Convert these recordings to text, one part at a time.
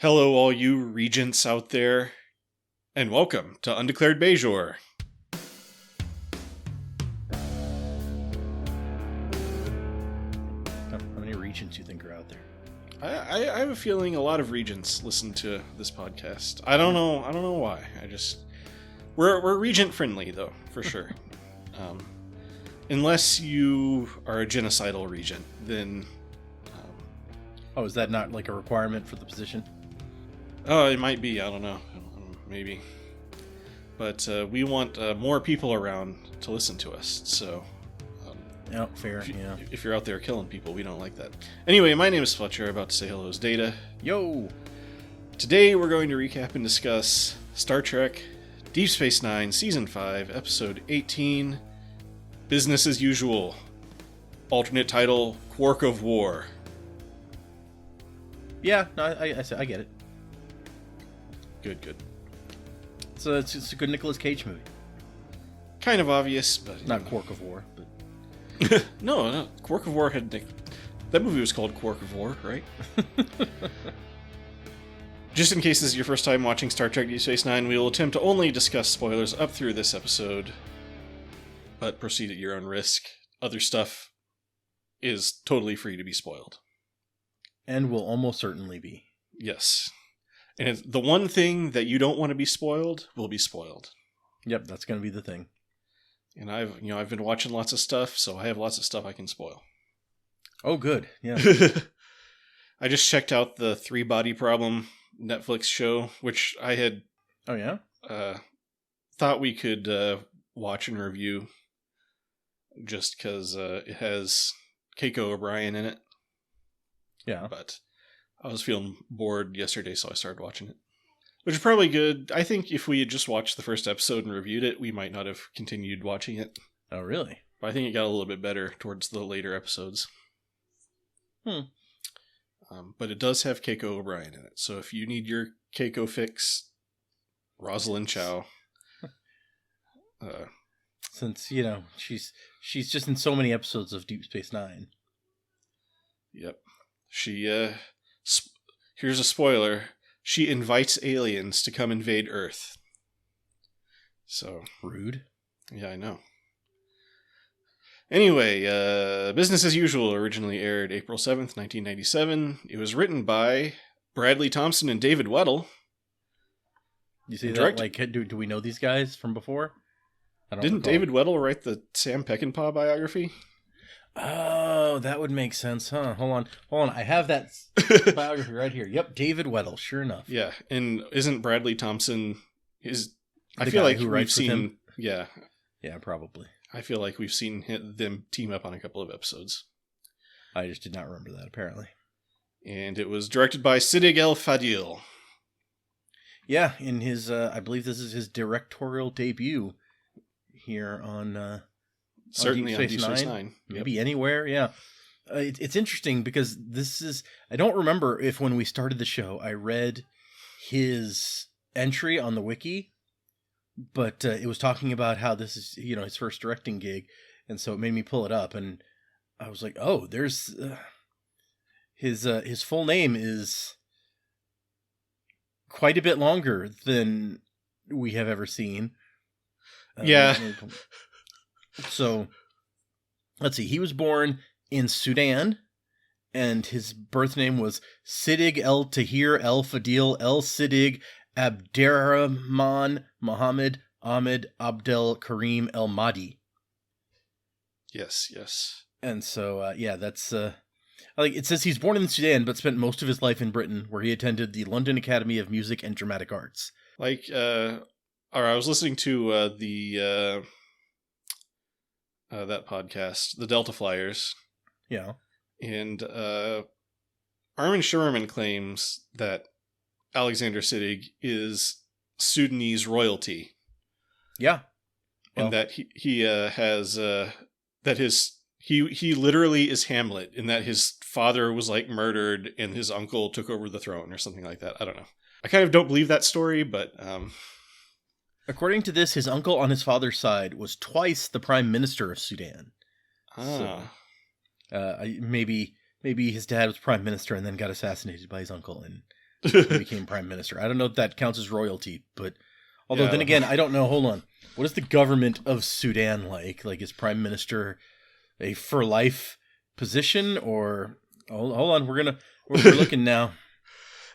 Hello, all you regents out there, and welcome to Undeclared Bajor. How many regents do you think are out there? I have a feeling a lot of regents listen to this podcast. I don't know why. We're regent friendly though, for sure. Unless you are a genocidal regent, then. Oh, is that not like a requirement for the position? Oh, it might be. I don't know. Maybe. But we want more people around to listen to us. So. Oh, fair. If you're out there killing people, we don't like that. Anyway, my name is Fletcher. About to say hello is Data. Yo. Today we're going to recap and discuss Star Trek Deep Space Nine Season 5, Episode 18, Business as Usual. Alternate title, Quark of War. Yeah, no, I get it. Good. So it's a good Nicolas Cage movie. Kind of obvious, but... Not Quark of War, but... No. Quark of War had... That movie was called Quark of War, right? Just in case this is your first time watching Star Trek Deep Space Nine, we will attempt to only discuss spoilers up through this episode, but proceed at your own risk. Other stuff is totally free to be spoiled. And will almost certainly be. Yes. And the one thing that you don't want to be spoiled will be spoiled. Yep, that's going to be the thing. And I've been watching lots of stuff, so I have lots of stuff I can spoil. Oh, good. Yeah. I just checked out the 3 Body Problem Netflix show, which I had... Oh, yeah? Thought we could watch and review just because it has Keiko O'Brien in it. Yeah. But I was feeling bored yesterday, so I started watching it. Which is probably good. I think if we had just watched the first episode and reviewed it, we might not have continued watching it. Oh, really? But I think it got a little bit better towards the later episodes. But it does have Keiko O'Brien in it. So if you need your Keiko fix, Rosalind Chow. Since, she's just in so many episodes of Deep Space Nine. Yep. She, here's a spoiler. She invites aliens to come invade Earth. So. Rude. Yeah, I know. Anyway, Business as Usual originally aired April 7th, 1997. It was written by Bradley Thompson and David Weddle. You see that? Like, do we know these guys from before? Didn't David Weddle write the Sam Peckinpah biography? Oh, that would make sense, huh? Hold on. I have that biography right here. Yep, David Weddle, sure enough. Yeah, and isn't Bradley Thompson I the feel guy like who we've seen him? Yeah. Yeah, probably. I feel like we've seen them team up on a couple of episodes. I just did not remember that, apparently. And it was directed by Siddig El-Fadil. Yeah, in his, I believe this is his directorial debut here on certainly on Deep Space Nine. Yep. Maybe anywhere, yeah. It's interesting because I don't remember if when we started the show I read his entry on the wiki, but it was talking about how this is, his first directing gig, and so it made me pull it up, and I was like, oh, there's his full name is quite a bit longer than we have ever seen. Yeah. So, let's see. He was born in Sudan, and his birth name was Siddig El-Tahir El-Fadil El-Siddig Abderrahman Mohammed Ahmed Abdel Karim El-Mahdi. Yes. And so, that's... it says he's born in Sudan, but spent most of his life in Britain, where he attended the London Academy of Music and Dramatic Arts. I was listening to that podcast, the Delta Flyers. Yeah. And Armin Shimmerman claims that Alexander Siddig is Sudanese royalty. Yeah. And that he literally is Hamlet, in that his father was murdered and his uncle took over the throne or something like that. I don't know. I kind of don't believe that story, but according to this, his uncle on his father's side was twice the prime minister of Sudan. So, maybe his dad was prime minister and then got assassinated by his uncle, and he became prime minister. I don't know if that counts as royalty, but although then again, I don't know. Hold on. What is the government of Sudan like? Like, is prime minister a for life position, or hold on, we're looking now.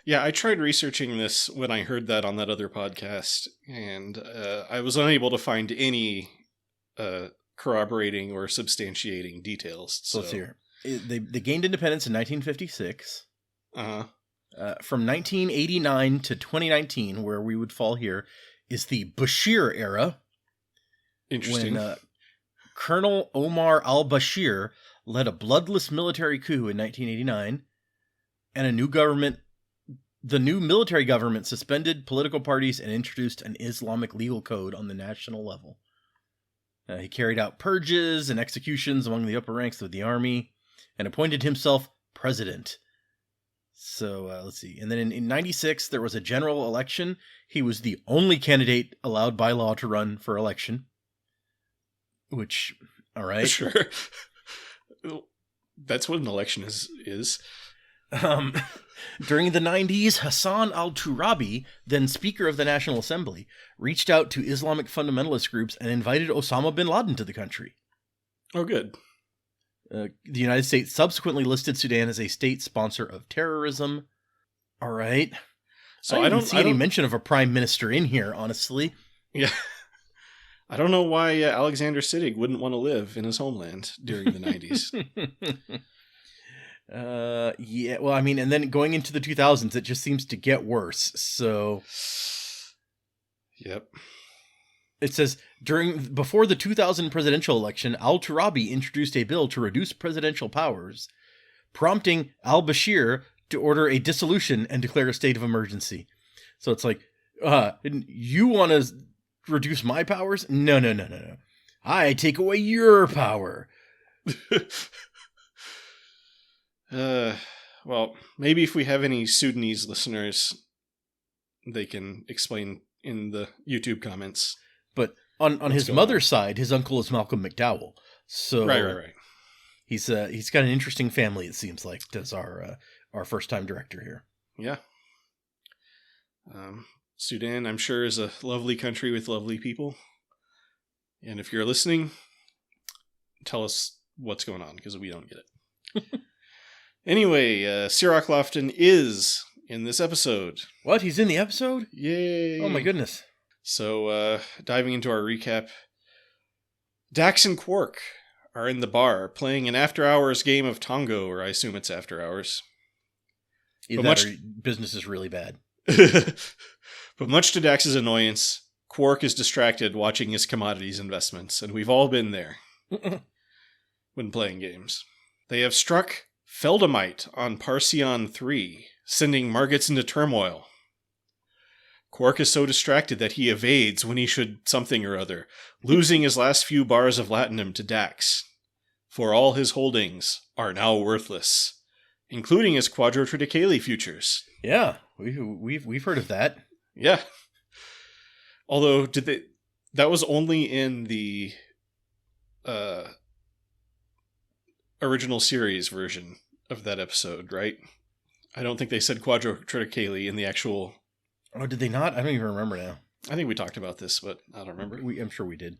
Yeah, I tried researching this when I heard that on that other podcast, and I was unable to find any corroborating or substantiating details. So let's hear. They gained independence in 1956. Uh-huh. From 1989 to 2019, where we would fall here, is the Bashir era. Interesting. When Colonel Omar al-Bashir led a bloodless military coup in 1989, and the new military government suspended political parties and introduced an Islamic legal code on the national level. He carried out purges and executions among the upper ranks of the army and appointed himself president. So let's see. And then in 96, there was a general election. He was the only candidate allowed by law to run for election. Which, all right. Sure. That's what an election is. During the 90s, Hassan al-Turabi, then Speaker of the National Assembly, reached out to Islamic fundamentalist groups and invited Osama bin Laden to the country. Oh, good. The United States subsequently listed Sudan as a state sponsor of terrorism. All right. So I don't see any mention of a prime minister in here, honestly. Yeah. I don't know why Alexander Siddig wouldn't want to live in his homeland during the 90s. Yeah, well, I mean, and then going into the 2000s, it just seems to get worse. So, yep. It says before the 2000 presidential election, al-Turabi introduced a bill to reduce presidential powers, prompting al-Bashir to order a dissolution and declare a state of emergency. So it's like, you want to reduce my powers? No. I take away your power. Well, maybe if we have any Sudanese listeners, they can explain in the YouTube comments. But on his mother's side, his uncle is Malcolm McDowell. So right. He's got an interesting family, it seems like, does our first time director here. Yeah. Sudan, I'm sure, is a lovely country with lovely people. And if you're listening, tell us what's going on, because we don't get it. Anyway, Sirach Lofton is in this episode. What? He's in the episode? Yay! Oh my goodness. So, diving into our recap, Dax and Quark are in the bar playing an after-hours game of Tongo, or I assume it's after hours. Business is really bad. But much to Dax's annoyance, Quark is distracted watching his commodities investments, and we've all been there when playing games. They have struck Feldamite on Parseon 3, sending Margits into turmoil. Quark is so distracted that he evades when he should something or other, losing his last few bars of Latinum to Dax. For all his holdings are now worthless, including his Quadrotriticale futures. Yeah, we've heard of that. Yeah. Although, that was only in the original series version of that episode, right? I don't think they said Quadrotriticale in the actual... Oh, did they not? I don't even remember now. I think we talked about this, but I don't remember. I'm sure we did.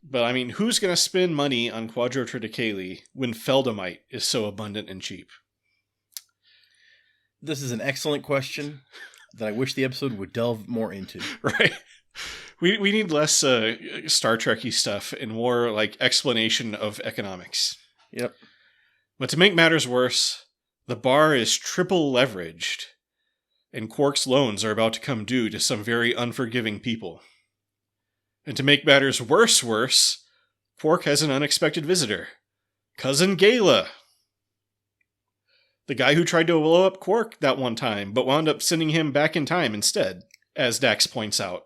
But I mean, who's going to spend money on Quadrotriticale when Feldamite is so abundant and cheap? This is an excellent question that I wish the episode would delve more into. Right. We need less Star Trek-y stuff and more like explanation of economics. Yep. But to make matters worse, the bar is triple leveraged, and Quark's loans are about to come due to some very unforgiving people. And to make matters worse, Quark has an unexpected visitor. Cousin Gaila. The guy who tried to blow up Quark that one time, but wound up sending him back in time instead, as Dax points out,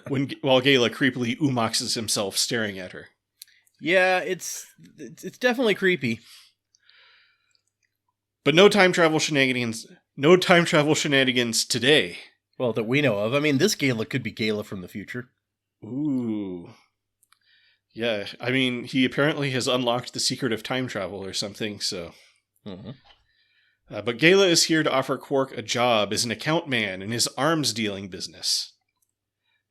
while Gaila creepily umoxes himself staring at her. Yeah, it's definitely creepy. But no time travel shenanigans today. Well, that we know of. I mean, this Gaila could be Gaila from the future. Ooh. Yeah, I mean, he apparently has unlocked the secret of time travel or something, so... Mm-hmm. But Gaila is here to offer Quark a job as an account man in his arms dealing business.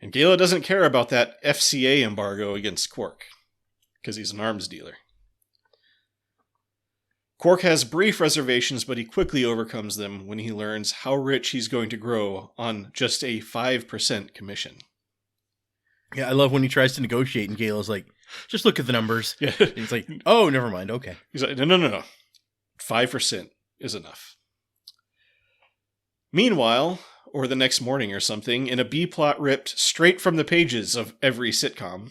And Gaila doesn't care about that FCA embargo against Quark, because he's an arms dealer. Quark has brief reservations, but he quickly overcomes them when he learns how rich he's going to grow on just a 5% commission. Yeah, I love when he tries to negotiate and Gaila's like, just look at the numbers. Yeah. And he's like, oh, never mind, okay. He's like, no. 5% is enough. Meanwhile, or the next morning or something, in a B-plot ripped straight from the pages of every sitcom,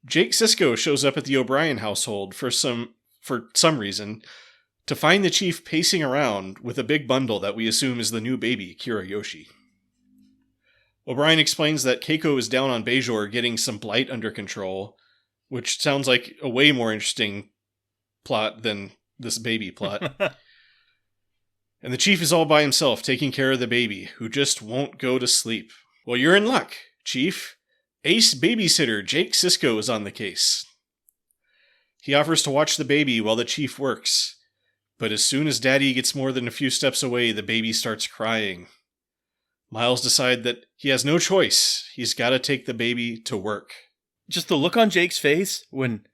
Jake Sisko shows up at the O'Brien household for some reason to find the chief pacing around with a big bundle that we assume is the new baby, Kirayoshi. O'Brien explains that Keiko is down on Bajor getting some blight under control, which sounds like a way more interesting plot than this baby plot. And the chief is all by himself taking care of the baby, who just won't go to sleep. Well, you're in luck, Chief. Ace babysitter Jake Sisko is on the case. He offers to watch the baby while the chief works, but as soon as Daddy gets more than a few steps away, the baby starts crying. Miles decides that he has no choice. He's got to take the baby to work. Just the look on Jake's face when,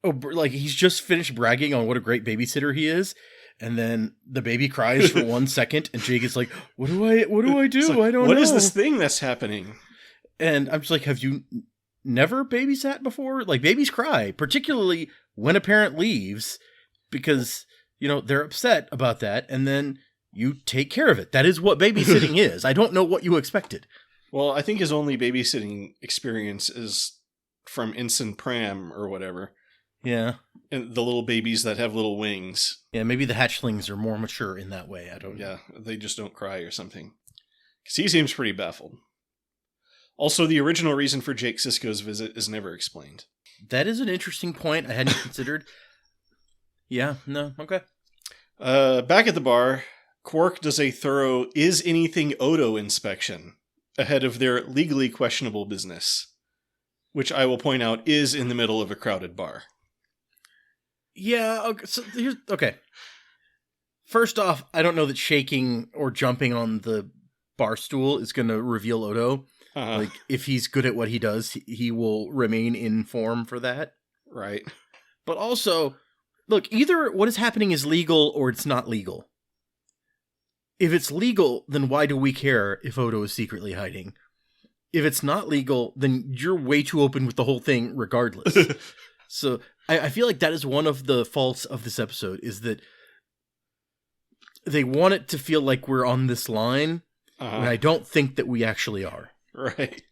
he's just finished bragging on what a great babysitter he is, and then the baby cries for 1 second, and Jake is like, "What do I do? Like, I don't know. What is this thing that's happening?" And I'm just like, have you never babysat before? Like, babies cry, particularly when a parent leaves, because, they're upset about that, and then you take care of it. That is what babysitting is. I don't know what you expected. Well, I think his only babysitting experience is from Ensign Pram or whatever. Yeah. And the little babies that have little wings. Yeah, maybe the hatchlings are more mature in that way. I don't know. Yeah, they just don't cry or something. Because he seems pretty baffled. Also, the original reason for Jake Sisko's visit is never explained. That is an interesting point I hadn't considered. Yeah, no, okay. Back at the bar, Quark does a thorough Is Anything Odo inspection ahead of their legally questionable business, which I will point out is in the middle of a crowded bar. Yeah, okay. First off, I don't know that shaking or jumping on the bar stool is going to reveal Odo. Like, if he's good at what he does, he will remain in form for that. Right. But also, look, either what is happening is legal or it's not legal. If it's legal, then why do we care if Odo is secretly hiding? If it's not legal, then you're way too open with the whole thing regardless. So I feel like that is one of the faults of this episode, is that they want it to feel like we're on this line, and I don't think that we actually are. Right.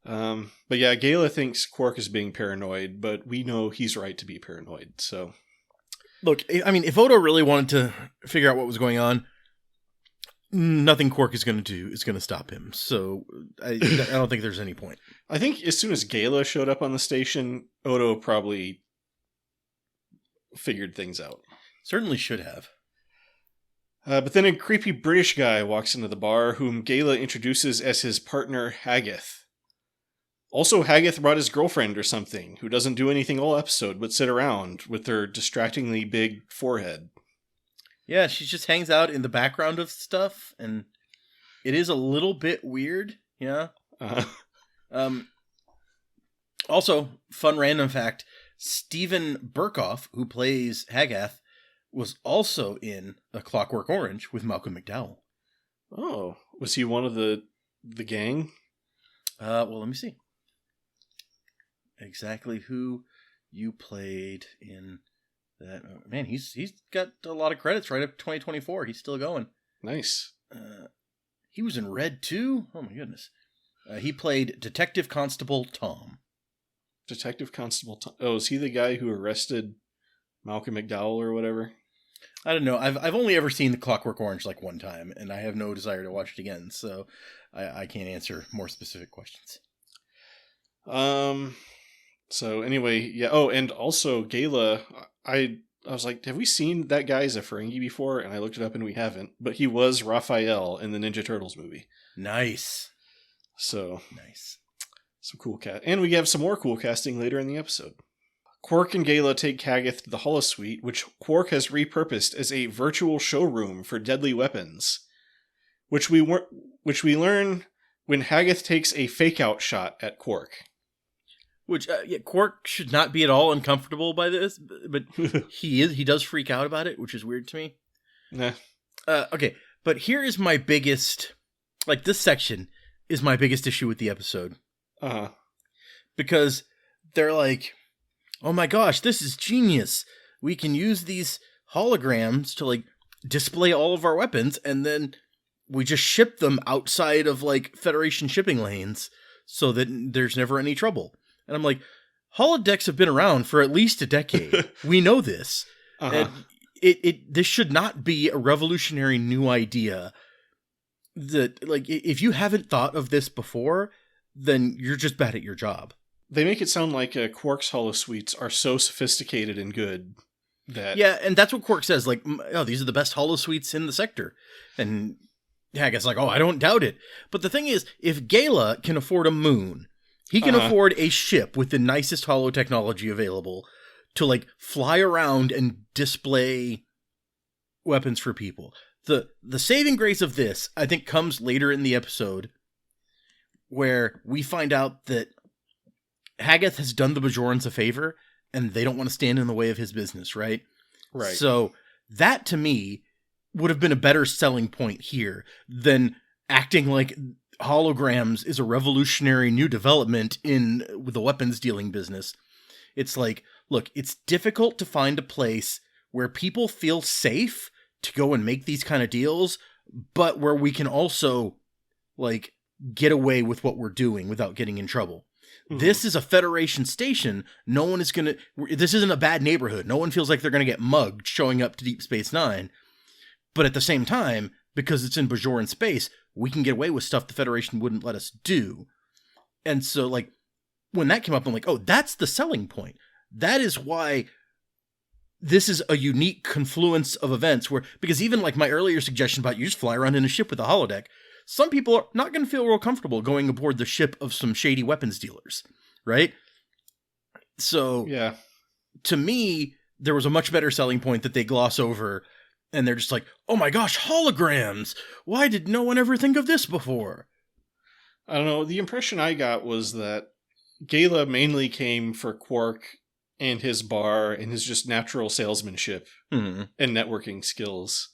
But yeah, Gaila thinks Quark is being paranoid, but we know he's right to be paranoid, so... Look, I mean, if Odo really wanted to figure out what was going on, nothing Quark is going to do is going to stop him. So I don't think there's any point. I think as soon as Gaila showed up on the station, Odo probably figured things out. Certainly should have. But then a creepy British guy walks into the bar, whom Gaila introduces as his partner, Haggith. Also, Haggith brought his girlfriend or something, who doesn't do anything all episode but sit around with her distractingly big forehead. Yeah, she just hangs out in the background of stuff, and it is a little bit weird, yeah. Also, fun random fact, Stephen Burkoff, who plays Haggith, was also in A Clockwork Orange with Malcolm McDowell. Oh, was he one of the gang? Well, let me see. Exactly who you played in that. Man, he's got a lot of credits right up to 2024. He's still going. Nice. He was in Red too? Oh my goodness. He played Detective Constable Tom. Detective Constable Tom. Oh, is he the guy who arrested Malcolm McDowell or whatever? I don't know. I've only ever seen The Clockwork Orange like one time, and I have no desire to watch it again, so I can't answer more specific questions. So anyway, yeah. Oh, and also Gaila, I was like, have we seen that guy as a Ferengi before? And I looked it up and we haven't. But he was Raphael in the Ninja Turtles movie. Nice. So nice. Some cool cast. And we have some more cool casting later in the episode. Quark and Gaila take Haggith to the holosuite, which Quark has repurposed as a virtual showroom for deadly weapons, which we learn when Haggith takes a fake-out shot at Quark. Which, Quark should not be at all uncomfortable by this, but he does freak out about it, which is weird to me. Nah. Okay, but here is my biggest, this section is my biggest issue with the episode. Uh-huh. Because they're like, oh my gosh, this is genius. We can use these holograms to, display all of our weapons, and then we just ship them outside of, Federation shipping lanes so that there's never any trouble. And I'm like, holodecks have been around for at least a decade. We know this. Uh-huh. And this should not be a revolutionary new idea that, if you haven't thought of this before, then you're just bad at your job. They make it sound like Quark's holosuites are so sophisticated and good that... Yeah, and that's what Quark says, these are the best holosuites in the sector. And Haggith's like, oh, I don't doubt it. But the thing is, if Gaila can afford a moon, he can afford a ship with the nicest holo technology available to, fly around and display weapons for people. The saving grace of this, I think, comes later in the episode, where we find out that Haggith has done the Bajorans a favor, and they don't want to stand in the way of his business, right? Right. So that, to me, would have been a better selling point here than acting like holograms is a revolutionary new development in the weapons dealing business. It's like, look, it's difficult to find a place where people feel safe to go and make these kind of deals, but where we can also, get away with what we're doing without getting in trouble. Mm-hmm. This is a Federation station. No one is this isn't a bad neighborhood. No one feels like they're going to get mugged showing up to Deep Space Nine. But at the same time, because it's in Bajoran space, we can get away with stuff the Federation wouldn't let us do. And so, when that came up, I'm like, oh, that's the selling point. That is why this is a unique confluence of events because even my earlier suggestion about you just fly around in a ship with a holodeck, some people are not going to feel real comfortable going aboard the ship of some shady weapons dealers, right? So, yeah, to me, there was a much better selling point that they gloss over, and they're just like, oh my gosh, holograms! Why did no one ever think of this before? I don't know. The impression I got was that Gaila mainly came for Quark and his bar and his just natural salesmanship and networking skills.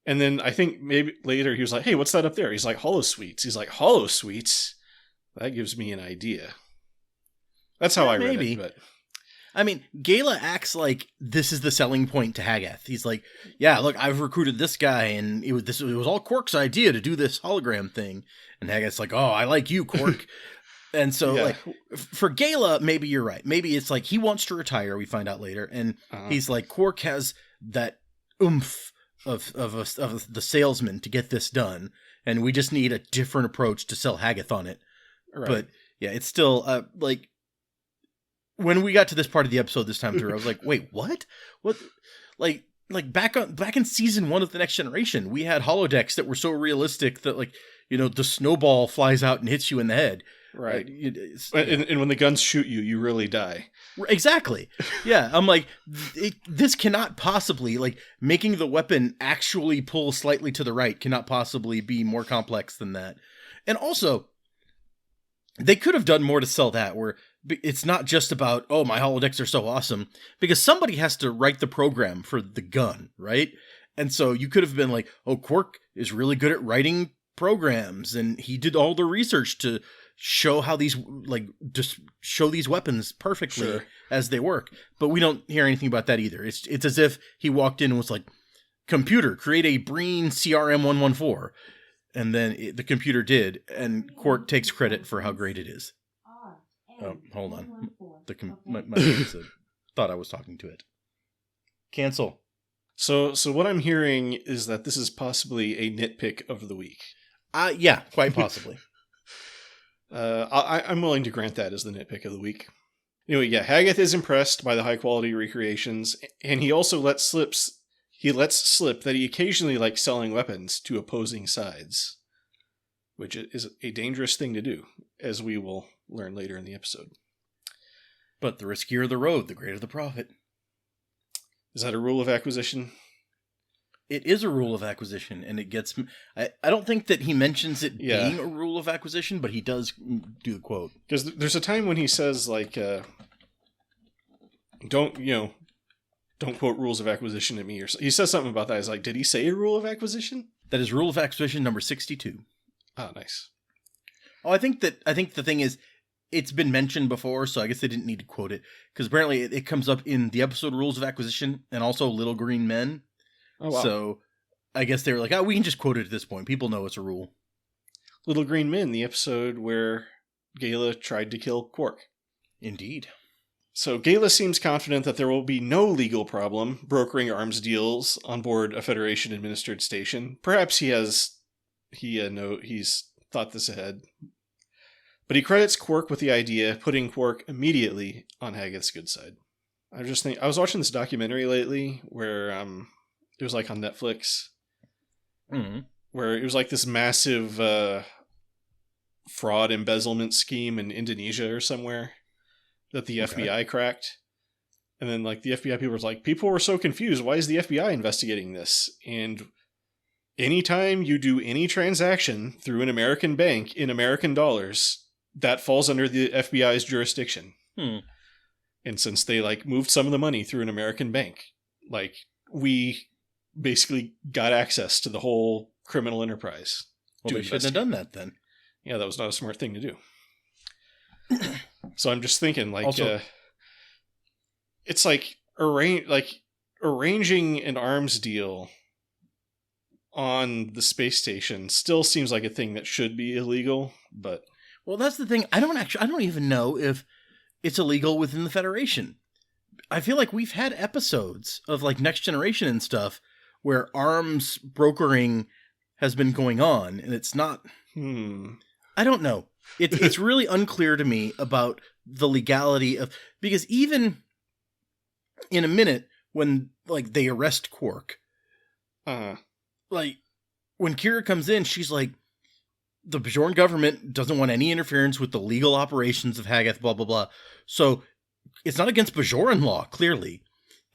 And then I think maybe later he was like, hey, what's that up there? He's like, holosuites. He's like, holosuites? That gives me an idea. That's how I read it. But I mean, Gaila acts like this is the selling point to Haggith. He's like, yeah, look, I've recruited this guy, and it was all Quark's idea to do this hologram thing. And Haggith's like, oh, I like you, Quark. And so, for Gaila, maybe you're right. Maybe it's he wants to retire, we find out later. And he's like, Quark has that oomph of the salesman to get this done, and we just need a different approach to sell Haggith on it. Right. But, yeah, it's still, when we got to this part of the episode this time through, I was like, wait, what? What? Back in season 1 of The Next Generation, we had holodecks that were so realistic that, the snowball flies out and hits you in the head. Right. And when the guns shoot you, you really die. Exactly. Yeah. I'm like, this cannot possibly, making the weapon actually pull slightly to the right cannot possibly be more complex than that. And also, they could have done more to sell that, where it's not just about, oh, my holodecks are so awesome, because somebody has to write the program for the gun, right? And so you could have been like, oh, Quark is really good at writing programs, and he did all the research to show how these just show these weapons perfectly as they work. But we don't hear anything about that either. It's as if he walked in and was like, computer, create a Breen CRM-114, and then the computer did, and Quark takes credit for how great it is. Oh, hold on. My thought I was talking to it. Cancel. So what I'm hearing is that this is possibly a nitpick of the week. Yeah, quite possibly. I'm willing to grant that as the nitpick of the week. Anyway, yeah, Haggith is impressed by the high quality recreations, and he also lets slip that he occasionally likes selling weapons to opposing sides, which is a dangerous thing to do, as we will learn later in the episode. But the riskier the road, the greater the profit. Is that a rule of acquisition? It is a rule of acquisition, and it gets... I don't think that he mentions it being a rule of acquisition, but he does do the quote. Because there's a time when he says, like, don't quote rules of acquisition at me. Or he says something about that. He's like, did he say a rule of acquisition? That is rule of acquisition number 62. Oh, nice. Oh, I think the thing is, it's been mentioned before, so I guess they didn't need to quote it. Because apparently it comes up in the episode Rules of Acquisition and also Little Green Men. Oh, wow. So I guess they were like, we can just quote it at this point. People know it's a rule. Little Green Men, the episode where Gaila tried to kill Quark. Indeed. So Gaila seems confident that there will be no legal problem brokering arms deals on board a Federation-administered station. Perhaps he's thought this ahead. But he credits Quark with the idea, putting Quark immediately on Haggith's good side. I was watching this documentary lately where it was like on Netflix, where it was like this massive fraud embezzlement scheme in Indonesia or somewhere that the FBI cracked. And then like the FBI people were like, people were so confused. Why is the FBI investigating this? And anytime you do any transaction through an American bank in American dollars, that falls under the FBI's jurisdiction. And since they like moved some of the money through an American bank, like we basically got access to the whole criminal enterprise. Well, they shouldn't have done that then. Yeah, that was not a smart thing to do. So I'm just thinking, like, Also, it's like arranging an arms deal on the space station still seems like a thing that should be illegal, but well, that's the thing. I don't even know if it's illegal within the Federation. I feel like we've had episodes of like Next Generation and stuff where arms brokering has been going on, and it's not. I don't know. It's really unclear to me about the legality of, because even in a minute when like they arrest Quark, like when Kira comes in, she's like, the Bajoran government doesn't want any interference with the legal operations of Haggith, blah, blah, blah. So it's not against Bajoran law, clearly.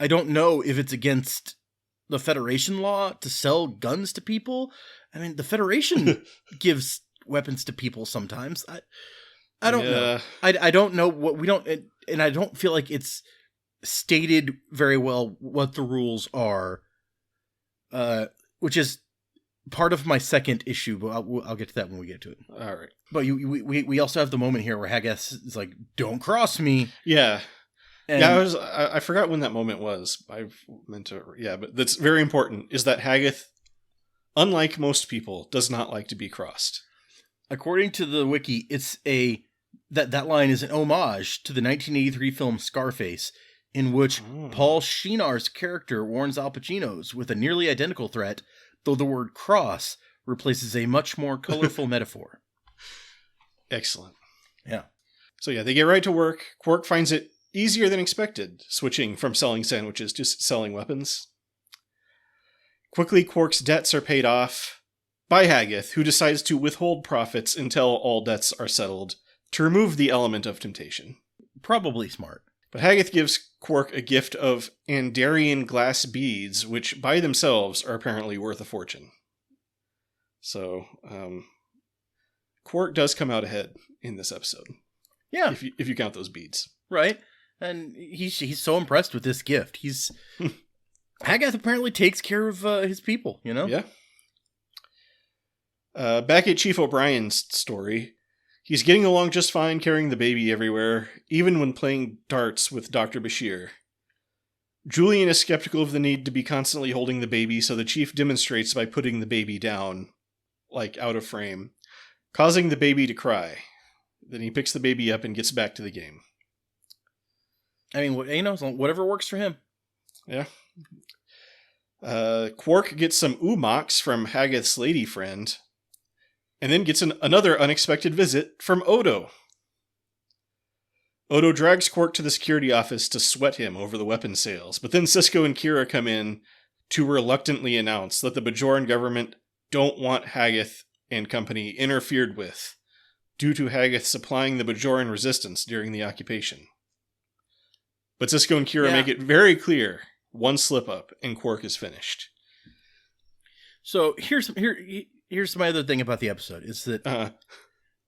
I don't know if it's against the Federation law to sell guns to people. I mean, the Federation gives weapons to people sometimes. I don't know. I don't know what we don't, and I don't feel like it's stated very well what the rules are, which is part of my second issue, but I'll get to that when we get to it. All right. But we also have the moment here where Haggith is like, "Don't cross me." Yeah. And I forgot when that moment was. I meant to. Yeah, but that's very important. Is that Haggith, unlike most people, does not like to be crossed. According to the wiki, it's that line is an homage to the 1983 film Scarface, in which Paul Sheenar's character warns Al Pacino's with a nearly identical threat, though the word cross replaces a much more colorful metaphor. Excellent. Yeah. So yeah, they get right to work. Quark finds it easier than expected, switching from selling sandwiches to selling weapons. Quickly, Quark's debts are paid off by Haggith, who decides to withhold profits until all debts are settled to remove the element of temptation. Probably smart. But Haggith gives Quark a gift of Andarian glass beads, which by themselves are apparently worth a fortune. So, Quark does come out ahead in this episode. Yeah. If you count those beads. Right. And he's so impressed with this gift. Haggith apparently takes care of his people, you know? Yeah. Back at Chief O'Brien's story, he's getting along just fine carrying the baby everywhere, even when playing darts with Dr. Bashir. Julian is skeptical of the need to be constantly holding the baby, so the Chief demonstrates by putting the baby down, like out of frame, causing the baby to cry. Then he picks the baby up and gets back to the game. I mean, whatever works for him. Yeah. Quark gets some umox from Haggith's lady friend, and then gets another unexpected visit from Odo. Odo drags Quark to the security office to sweat him over the weapon sales, but then Sisko and Kira come in to reluctantly announce that the Bajoran government don't want Haggith and company interfered with, due to Haggith supplying the Bajoran resistance during the occupation. But Sisko and Kira make it very clear, one slip up and Quark is finished. So here's my other thing about the episode, is that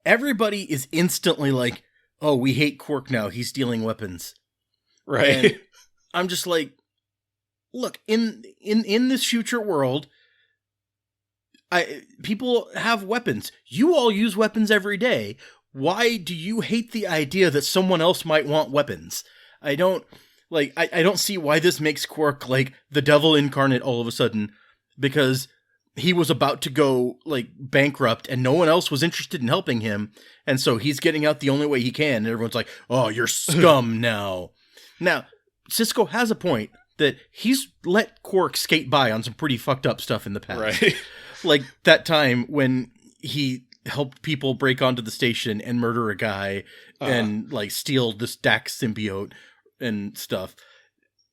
everybody is instantly like, oh, we hate Quark now, he's stealing weapons. Right. And I'm just like, look, in this future world, people have weapons. You all use weapons every day. Why do you hate the idea that someone else might want weapons? I don't see why this makes Quark like the devil incarnate all of a sudden, because he was about to go like bankrupt and no one else was interested in helping him. And so he's getting out the only way he can. And everyone's like, oh, you're scum now. Now, Sisko has a point that he's let Quark skate by on some pretty fucked up stuff in the past. Right. Like that time when he helped people break onto the station and murder a guy and like steal this Dax symbiote and stuff.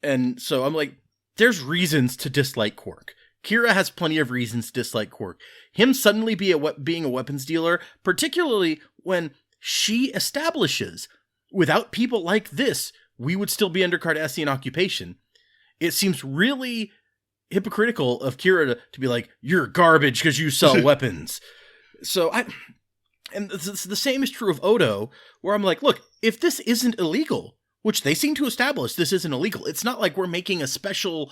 And so I'm like, there's reasons to dislike Quark. Kira has plenty of reasons to dislike Quark. Him suddenly being a weapons dealer, particularly when she establishes, without people like this, we would still be under Cardassian occupation. It seems really hypocritical of Kira to be like, you're garbage because you sell weapons. So and the same is true of Odo, where I'm like, look, if this isn't illegal, which they seem to establish this isn't illegal, it's not like we're making a special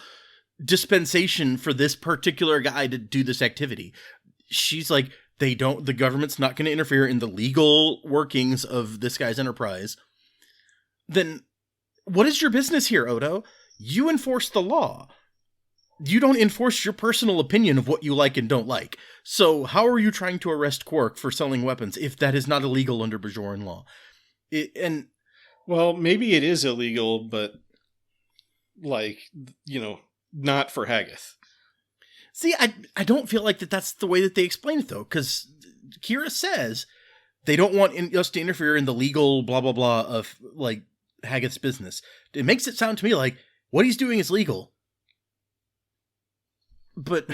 dispensation for this particular guy to do this activity. She's like, the government's not going to interfere in the legal workings of this guy's enterprise. Then what is your business here, Odo? You enforce the law. You don't enforce your personal opinion of what you like and don't like. So how are you trying to arrest Quark for selling weapons if that is not illegal under Bajoran law? Well, maybe it is illegal, but like, not for Haggith. See, I don't feel like that's the way that they explain it, though, because Kira says they don't want us to interfere in the legal blah, blah, blah of, like, Haggith's business. It makes it sound to me like what he's doing is legal. But,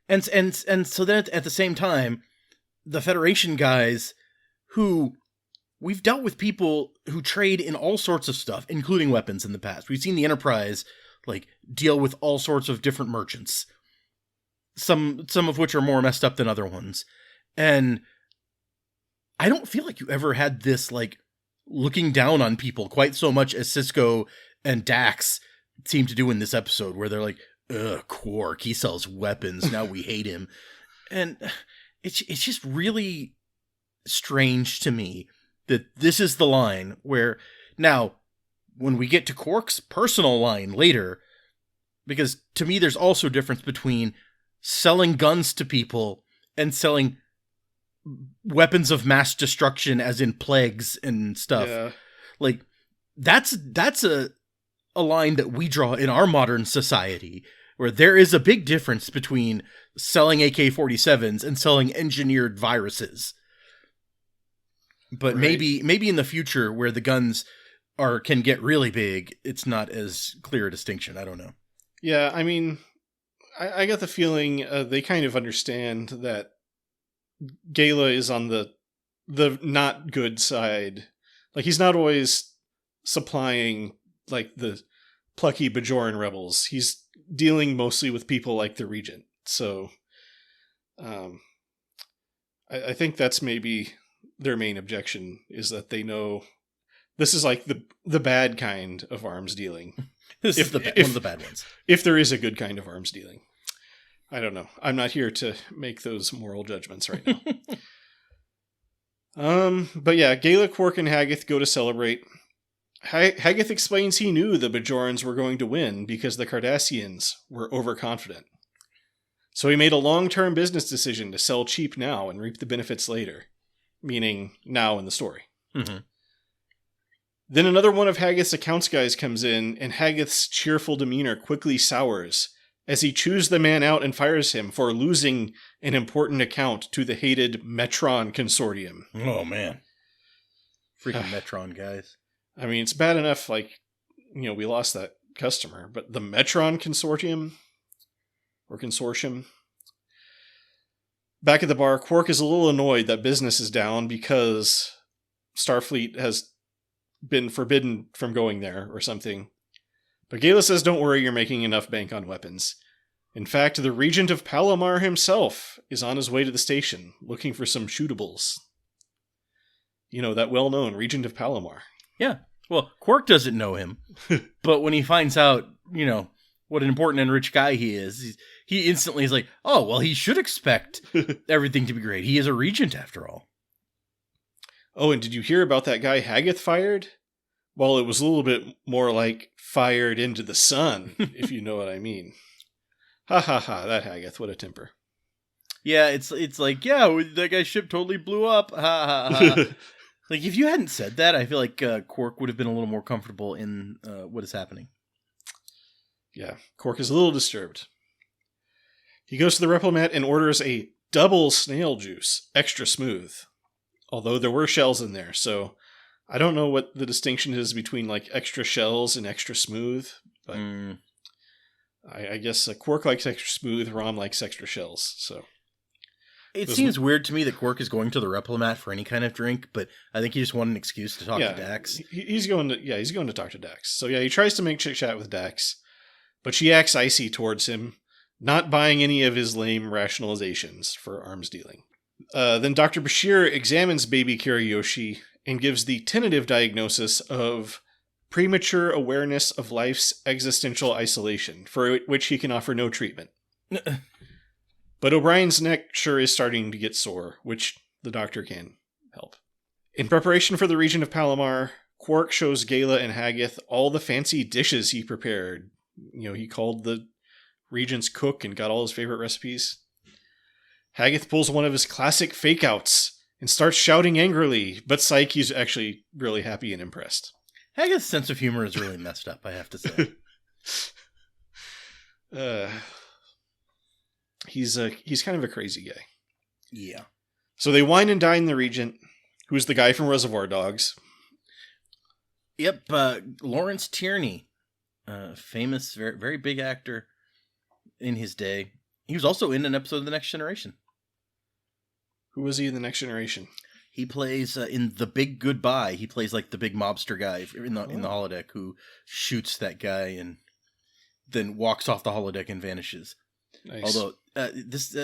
and so then at the same time, the Federation guys who, we've dealt with people who trade in all sorts of stuff, including weapons in the past. We've seen the Enterprise, like, deal with all sorts of different merchants. Some of which are more messed up than other ones. And I don't feel like you ever had this, like, looking down on people quite so much as Sisko and Dax seem to do in this episode, where they're like, ugh, Quark, he sells weapons, now we hate him. And it's just really strange to me that this is the line where, now, when we get to Quark's personal line later, because to me there's also a difference between selling guns to people and selling weapons of mass destruction, as in plagues and stuff. Yeah. Like, that's a line that we draw in our modern society, where there is a big difference between selling AK-47s and selling engineered viruses. But right. maybe in the future, where the guns can get really big, it's not as clear a distinction. I don't know. Yeah, I mean, I got the feeling they kind of understand that Gaila is on the not good side. Like, he's not always supplying, like, the plucky Bajoran rebels. He's dealing mostly with people like the Regent. So I think that's maybe their main objection, is that they know this is like the bad kind of arms dealing. This is one of the bad ones. If there is a good kind of arms dealing. I don't know. I'm not here to make those moral judgments right now. But yeah, Gaila, Quark, and Haggith go to celebrate. Haggith explains he knew the Bajorans were going to win because the Cardassians were overconfident. So he made a long-term business decision to sell cheap now and reap the benefits later. Meaning now in the story. Mm-hmm. Then another one of Haggith's accounts guys comes in, and Haggith's cheerful demeanor quickly sours as he chews the man out and fires him for losing an important account to the hated Metron Consortium. Oh, man. Freaking Metron guys. I mean, it's bad enough, like, we lost that customer, but the Metron Consortium? Or Consortium? Back at the bar, Quark is a little annoyed that business is down because Starfleet has been forbidden from going there or something. But Gaila says, don't worry, you're making enough bank on weapons. In fact, the Regent of Palomar himself is on his way to the station, looking for some shootables. You know, that well-known Regent of Palomar. Yeah. Well, Quark doesn't know him, but when he finds out, you know, what an important and rich guy he is, he instantly is like, oh, well, he should expect everything to be great. He is a regent, after all. Oh, and did you hear about that guy Haggith fired? Well, it was a little bit more like fired into the sun, if you know what I mean. Ha ha ha, that Haggith, what a temper. Yeah, it's like, yeah, that guy's ship totally blew up. Ha ha ha. Like, if you hadn't said that, I feel like Quark would have been a little more comfortable in what is happening. Yeah, Quark is a little disturbed. He goes to the Replomat and orders a double snail juice, extra smooth. Although there were shells in there, so I don't know what the distinction is between like extra shells and extra smooth, but I guess Quark likes extra smooth, Rom likes extra shells, so. It seems weird to me that Quark is going to the Replomat for any kind of drink, but I think he just wanted an excuse to talk to Dax. He's going to talk to Dax. So yeah, he tries to make chit-chat with Dax, but she acts icy towards him, not buying any of his lame rationalizations for arms dealing. Then Dr. Bashir examines baby Kiriyoshi and gives the tentative diagnosis of premature awareness of life's existential isolation, for which he can offer no treatment. But O'Brien's neck sure is starting to get sore, which the doctor can help. In preparation for the Regent of Palomar, Quark shows Gaila and Haggith all the fancy dishes he prepared. You know, he called the Regent's cook and got all his favorite recipes. Haggith pulls one of his classic fake-outs and starts shouting angrily, but psych, he's actually really happy and impressed. Haggith's sense of humor is really messed up, I have to say. He's kind of a crazy guy. Yeah. So they wine and dine the Regent, who's the guy from Reservoir Dogs. Yep, Lawrence Tierney, famous, very, very big actor in his day. He was also in an episode of The Next Generation. Who was he in The Next Generation? He plays in The Big Goodbye. He plays like the big mobster guy in the holodeck who shoots that guy and then walks off the holodeck and vanishes. Nice. Although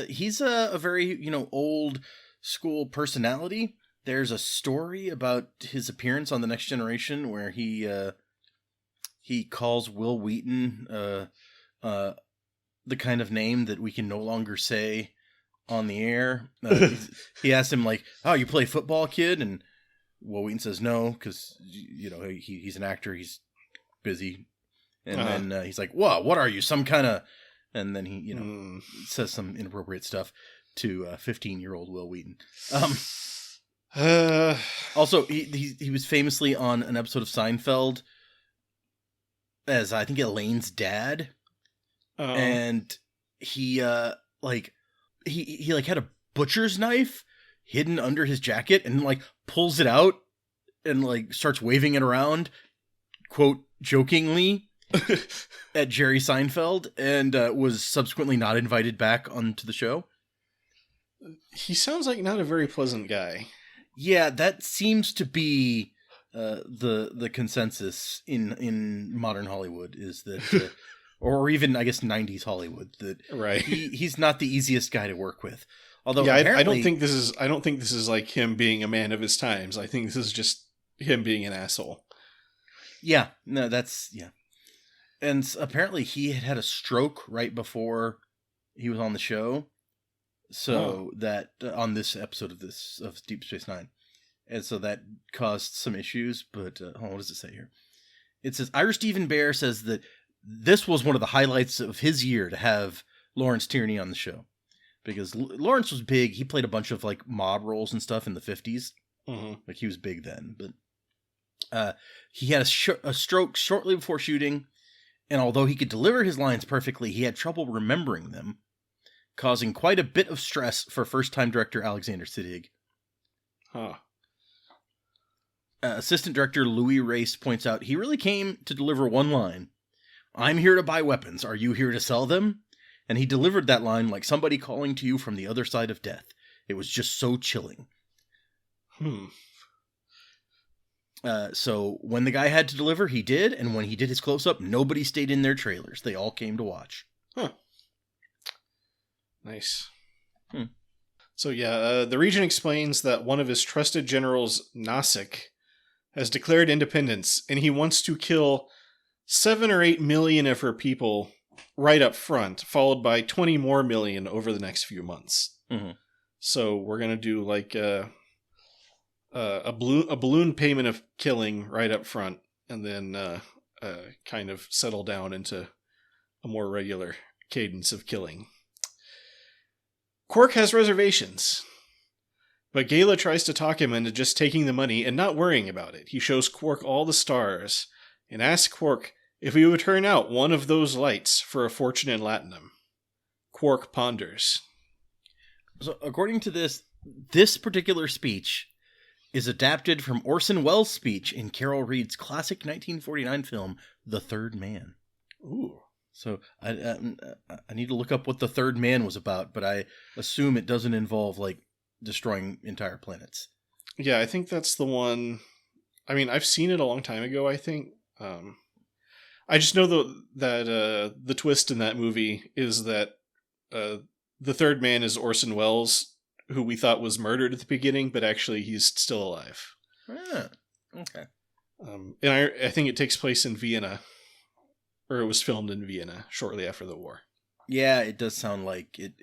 he's a very old school personality. There's a story about his appearance on The Next Generation where he calls Will Wheaton the kind of name that we can no longer say on the air. He asked him like, "Oh, you play football, kid?" And Will Wheaton says no because he's an actor, he's busy. And then he's like, "Whoa, what are you? Some kind of?" And then he says some inappropriate stuff to 15-year-old Will Wheaton. Also, he was famously on an episode of Seinfeld as I think Elaine's dad. And he had a butcher's knife hidden under his jacket and like pulls it out and like starts waving it around, quote, jokingly at Jerry Seinfeld, and was subsequently not invited back onto the show. He sounds like not a very pleasant guy. Yeah, that seems to be the consensus in modern Hollywood, is that or even I guess 90s Hollywood, that right. he's not the easiest guy to work with. Although I don't think this is like him being a man of his times. I think this is just him being an asshole. Yeah, no, yeah. And apparently he had a stroke right before he was on the show. So that on this episode of Deep Space Nine, and so that caused some issues. But what does it say here? It says Ira Stephen Bear says that this was one of the highlights of his year to have Lawrence Tierney on the show, because Lawrence was big. He played a bunch of like mob roles and stuff in the 50s. Mm-hmm. Like he was big then, but he had a stroke shortly before shooting, and although he could deliver his lines perfectly, he had trouble remembering them, causing quite a bit of stress for first-time director Alexander Siddig. Huh. Assistant director Louis Race points out he really came to deliver one line: "I'm here to buy weapons. Are you here to sell them?" And he delivered that line like somebody calling to you from the other side of death. It was just so chilling. So when the guy had to deliver, he did, and when he did his close-up, nobody stayed in their trailers. They all came to watch. Huh. Nice. So yeah, the Regent explains that one of his trusted generals, Nasik, has declared independence, and he wants to kill 7 or 8 million of her people right up front, followed by 20 more million over the next few months. Mm-hmm. So we're going to do like a balloon payment of killing right up front, and then kind of settle down into a more regular cadence of killing. Quark has reservations, but Gaila tries to talk him into just taking the money and not worrying about it. He shows Quark all the stars and asks Quark if he would turn out one of those lights for a fortune in Latinum. Quark ponders. So according to this particular speech is adapted from Orson Welles' speech in Carol Reed's classic 1949 film, The Third Man. Ooh. So I need to look up what The Third Man was about, but I assume it doesn't involve, like, destroying entire planets. Yeah, I think that's the one. I mean, I've seen it a long time ago, I think. I just know that the twist in that movie is that the third man is Orson Welles, who we thought was murdered at the beginning, but actually he's still alive. Ah, okay. And I think it takes place in Vienna, or it was filmed in Vienna shortly after the war. Yeah, it does sound like it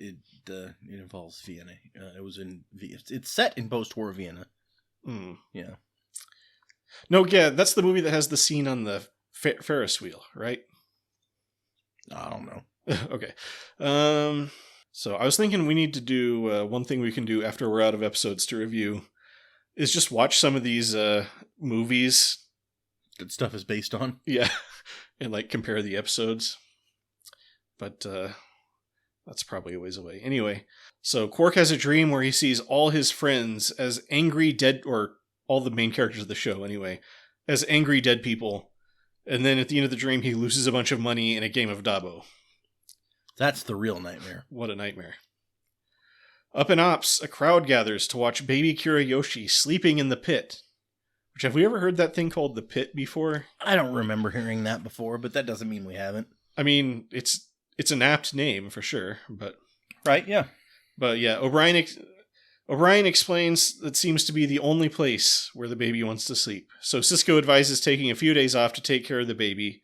involves Vienna. It's set in post-war Vienna. Mm. Yeah. No, yeah, that's the movie that has the scene on the Ferris wheel, right? I don't know. Okay. So I was thinking we need to do one thing we can do after we're out of episodes to review is just watch some of these movies that stuff is based on. Yeah. And like compare the episodes. But that's probably a ways away. Anyway, so Quark has a dream where he sees all his friends as angry dead, or all the main characters of the show anyway, as angry dead people. And then at the end of the dream, he loses a bunch of money in a game of Dabo. That's the real nightmare. What a nightmare. Up in Ops, a crowd gathers to watch baby Kirayoshi sleeping in the pit. Which, have we ever heard that thing called the pit before? I don't remember hearing that before, but that doesn't mean we haven't. I mean, it's an apt name for sure, but... Right, yeah. But yeah, O'Brien explains that seems to be the only place where the baby wants to sleep. So Sisko advises taking a few days off to take care of the baby,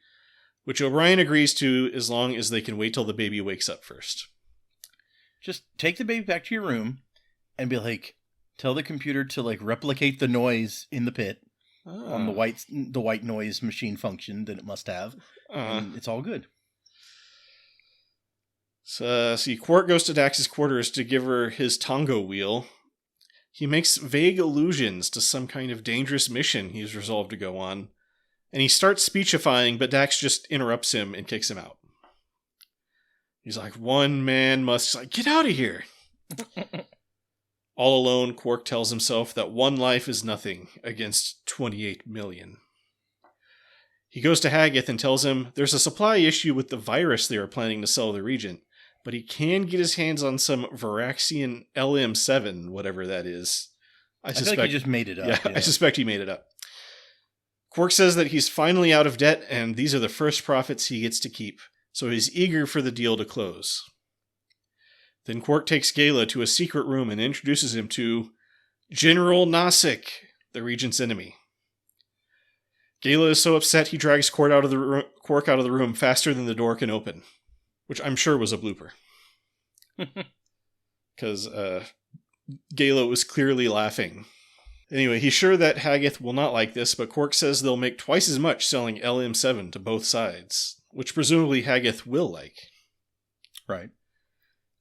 which O'Brien agrees to as long as they can wait till the baby wakes up first. Just take the baby back to your room and be like, tell the computer to like replicate the noise in the pit on the white noise machine function that it must have. And it's all good. So, Quark goes to Dax's quarters to give her his Tongo wheel. He makes vague allusions to some kind of dangerous mission he's resolved to go on. And he starts speechifying, but Dax just interrupts him and kicks him out. He's like, one man must... Like, get out of here! All alone, Quark tells himself that one life is nothing against 28 million. He goes to Haggith and tells him there's a supply issue with the virus they are planning to sell the Regent, but he can get his hands on some Varaxian LM7, whatever that is. I suspect feel like he just made it up. Yeah, I suspect he made it up. Quark says that he's finally out of debt, and these are the first profits he gets to keep, so he's eager for the deal to close. Then Quark takes Gaila to a secret room and introduces him to General Nasik, the Regent's enemy. Gaila is so upset he drags Quark out of the room faster than the door can open, which I'm sure was a blooper. Because Gaila was clearly laughing. Anyway, he's sure that Haggith will not like this, but Quark says they'll make twice as much selling LM7 to both sides, which presumably Haggith will like. Right.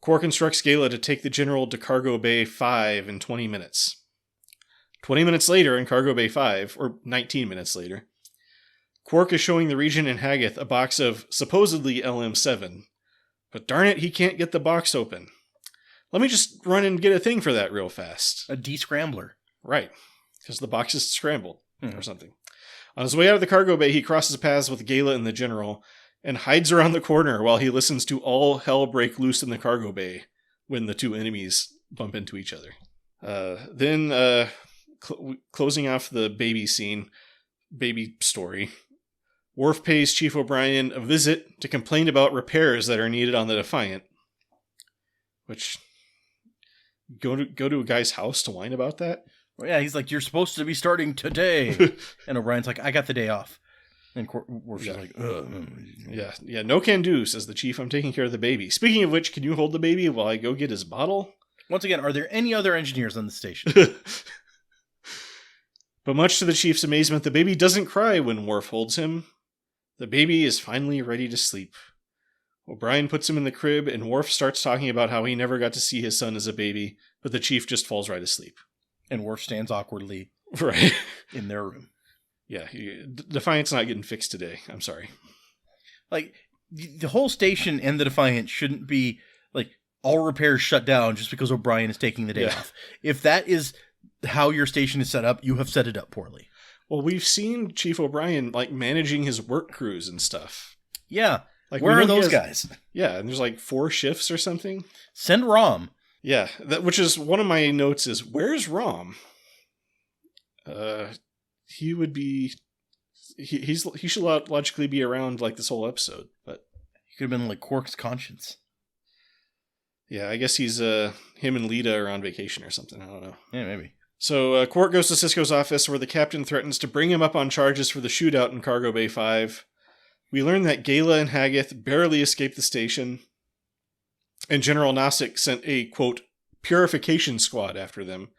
Quark instructs Gaila to take the General to Cargo Bay 5 in 20 minutes. 20 minutes later in Cargo Bay 5, or 19 minutes later, Quark is showing the Regent and Haggith a box of supposedly LM7, but darn it, he can't get the box open. Let me just run and get a thing for that real fast. A descrambler. Right, because the box is scrambled or something. On his way out of the cargo bay, he crosses paths with Gaila and the General, and hides around the corner while he listens to all hell break loose in the cargo bay when the two enemies bump into each other. Then closing off the baby story, Worf pays Chief O'Brien a visit to complain about repairs that are needed on the Defiant. Which, go to a guy's house to whine about that? Well, yeah, he's like, you're supposed to be starting today. And O'Brien's like, I got the day off. And Worf's like, ugh. Yeah, no can do, says the Chief. I'm taking care of the baby. Speaking of which, can you hold the baby while I go get his bottle? Once again, are there any other engineers on the station? But much to the Chief's amazement, the baby doesn't cry when Worf holds him. The baby is finally ready to sleep. O'Brien puts him in the crib, and Worf starts talking about how he never got to see his son as a baby, but the Chief just falls right asleep. And Worf stands awkwardly in their room. Yeah, Defiant's not getting fixed today. I'm sorry. Like, the whole station and the Defiant shouldn't be, like, all repairs shut down just because O'Brien is taking the day off. If that is how your station is set up, you have set it up poorly. Well, we've seen Chief O'Brien, like, managing his work crews and stuff. Yeah. Like, where are those guys? Yeah, and there's like 4 shifts or something. Send Rom. Yeah, which is one of my notes is, where's Rom? He would be... He should logically be around like this whole episode, but... He could have been like Quark's conscience. Yeah, I guess he's him and Lita are on vacation or something. I don't know. Yeah, maybe. So Quark goes to Sisko's office where the captain threatens to bring him up on charges for the shootout in Cargo Bay 5. We learn that Gaila and Haggith barely escaped the station, and General Nozick sent a, quote, purification squad after them,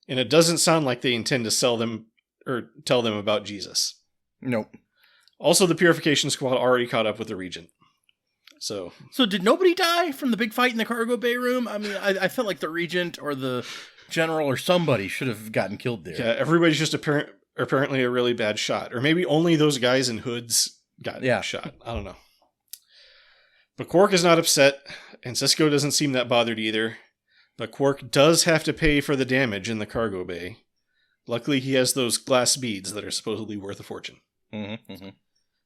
and it doesn't sound like they intend to sell them or tell them about Jesus. Nope. Also, the purification squad already caught up with the Regent. So did nobody die from the big fight in the cargo bay room? I mean, I felt like the Regent or the General or somebody should have gotten killed there. Yeah, everybody's just apparently a really bad shot. Or maybe only those guys in hoods got shot. I don't know. But Quark is not upset, and Sisko doesn't seem that bothered either. But Quark does have to pay for the damage in the cargo bay. Luckily, he has those glass beads that are supposedly worth a fortune. Mm-hmm, mm-hmm.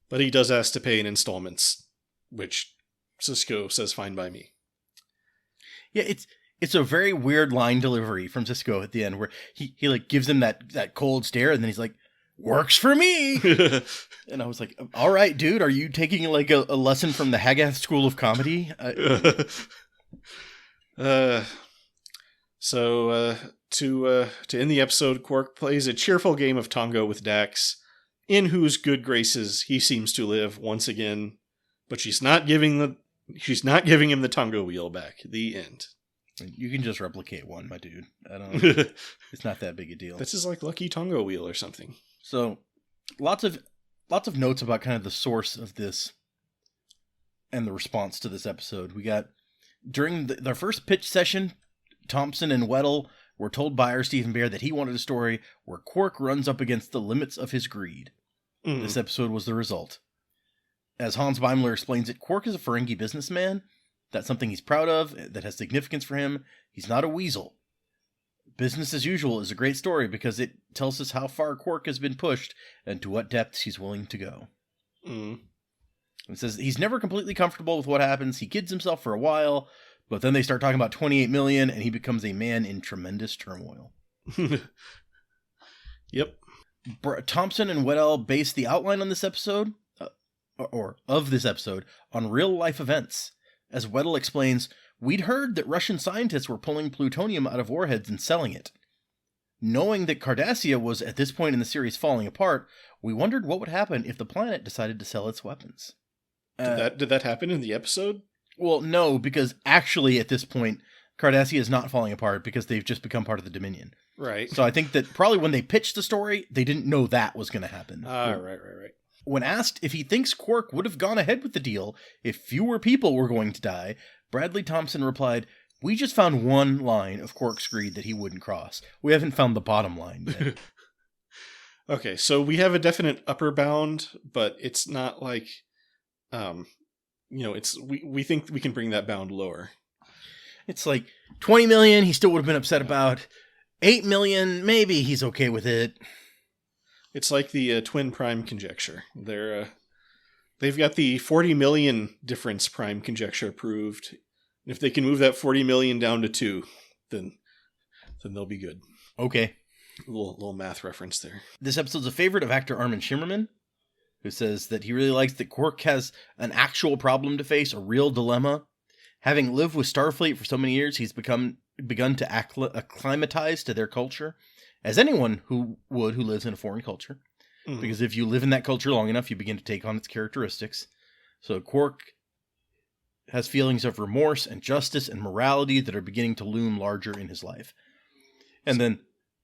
But he does ask to pay in installments, which Sisko says fine by me. Yeah, it's a very weird line delivery from Sisko at the end, where he like gives him that cold stare, and then he's like, works for me. And I was like, all right, dude, are you taking like a lesson from the Haggith School of Comedy? So to end the episode, Quark plays a cheerful game of Tongo with Dax, in whose good graces he seems to live once again, but she's not giving him the Tongo wheel back. The end. You can just replicate one, my dude. It's not that big a deal. This is like Lucky Tongo wheel or something. So, lots of notes about kind of the source of this and the response to this episode. We got, during their first pitch session, Thompson and Weddle were told by our Stephen Bear that he wanted a story where Quark runs up against the limits of his greed. Mm. This episode was the result. As Hans Beimler explains it, Quark is a Ferengi businessman. That's something he's proud of, that has significance for him. He's not a weasel. Business as Usual is a great story because it tells us how far Quark has been pushed and to what depths he's willing to go. Mm. It says he's never completely comfortable with what happens. He kids himself for a while, but then they start talking about 28 million and he becomes a man in tremendous turmoil. Yep. Thompson and Weddell base the outline on this episode, or of this episode, on real life events. As Weddell explains, we'd heard that Russian scientists were pulling plutonium out of warheads and selling it. Knowing that Cardassia was at this point in the series falling apart, we wondered what would happen if the planet decided to sell its weapons. Did that happen in the episode? Well, no, because actually at this point, Cardassia is not falling apart because they've just become part of the Dominion. Right. So I think that probably when they pitched the story, they didn't know that was going to happen. Right. When asked if he thinks Quark would have gone ahead with the deal if fewer people were going to die, Bradley Thompson replied, "We just found one line of Quark's greed that he wouldn't cross. We haven't found the bottom line yet." Okay, so we have a definite upper bound, but it's not like, it's we think we can bring that bound lower. It's like 20 million, he still would have been upset about. 8 million, maybe he's okay with it. It's like the twin prime conjecture. They've got the 40 million difference prime conjecture proved. And if they can move that 40 million down to 2, then they'll be good. Okay. A little math reference there. This episode's a favorite of actor Armin Shimmerman, who says that he really likes that Quark has an actual problem to face, a real dilemma. Having lived with Starfleet for so many years, he's begun to acclimatize to their culture, as anyone who lives in a foreign culture. Mm-hmm. Because if you live in that culture long enough, you begin to take on its characteristics. So Quark has feelings of remorse and justice and morality that are beginning to loom larger in his life. And then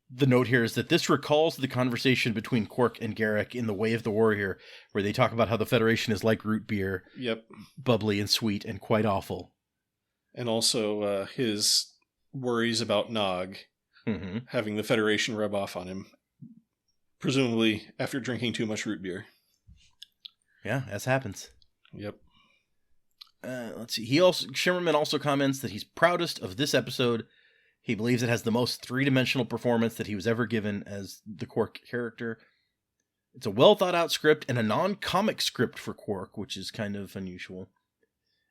the note here is that this recalls the conversation between Quark and Garak in The Way of the Warrior, where they talk about how the Federation is like root beer. Yep. Bubbly and sweet and quite awful. And also his worries about Nog having the Federation rub off on him. Presumably after drinking too much root beer. Yeah, as happens. Yep. Let's see. Shimmerman also comments that he's proudest of this episode. He believes it has the most three-dimensional performance that he was ever given as the Quark character. It's a well-thought-out script and a non-comic script for Quark, which is kind of unusual.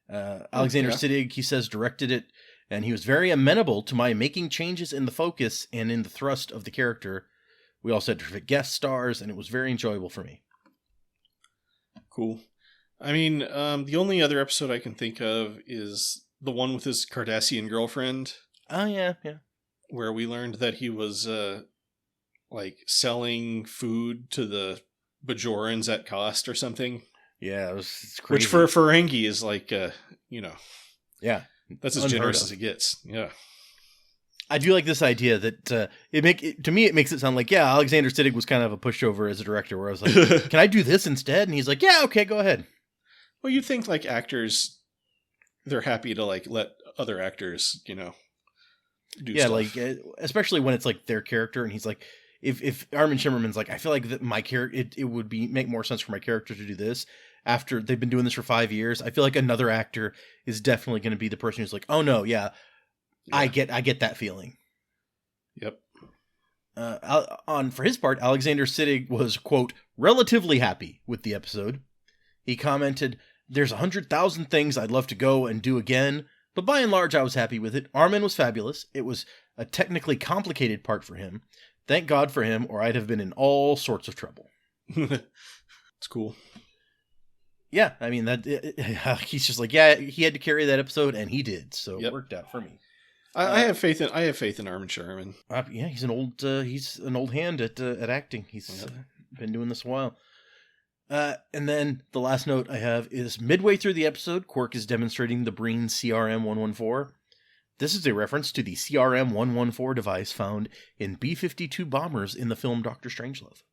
Alexander Siddig, he says, directed it, and he was very amenable to my making changes in the focus and in the thrust of the character. We also had terrific guest stars, and it was very enjoyable for me. Cool. I mean, the only other episode I can think of is the one with his Cardassian girlfriend. Oh, yeah. Where we learned that he was, selling food to the Bajorans at cost or something. Yeah, it's crazy. Which for a Ferengi is Yeah. That's as generous as it gets. Yeah. I do like this idea that to me it makes it sound like, Alexander Siddig was kind of a pushover as a director, where I was like, can I do this instead? And he's like, yeah, okay, go ahead. Well, you'd think actors, they're happy to let other actors, do stuff. Especially when it's their character, and he's like, if Armin Shimmerman's like, I feel like that my character, it would make more sense for my character to do this. After they've been doing this for 5 years, I feel like another actor is definitely going to be the person who's like, oh no, yeah. I get that feeling. Yep. For his part, Alexander Siddig was, quote, relatively happy with the episode. He commented, there's 100,000 things I'd love to go and do again, but by and large I was happy with it. Armin was fabulous. It was a technically complicated part for him. Thank God for him, or I'd have been in all sorts of trouble. It's cool. Yeah, I mean, he's just like, he had to carry that episode, and he did, so It worked out for me. I have faith in Armin Sherman. He's an old hand at acting. He's been doing this a while. And then the last note I have is midway through the episode, Quark is demonstrating the Breen CRM-114. This is a reference to the CRM-114 device found in B-52 bombers in the film Dr. Strangelove.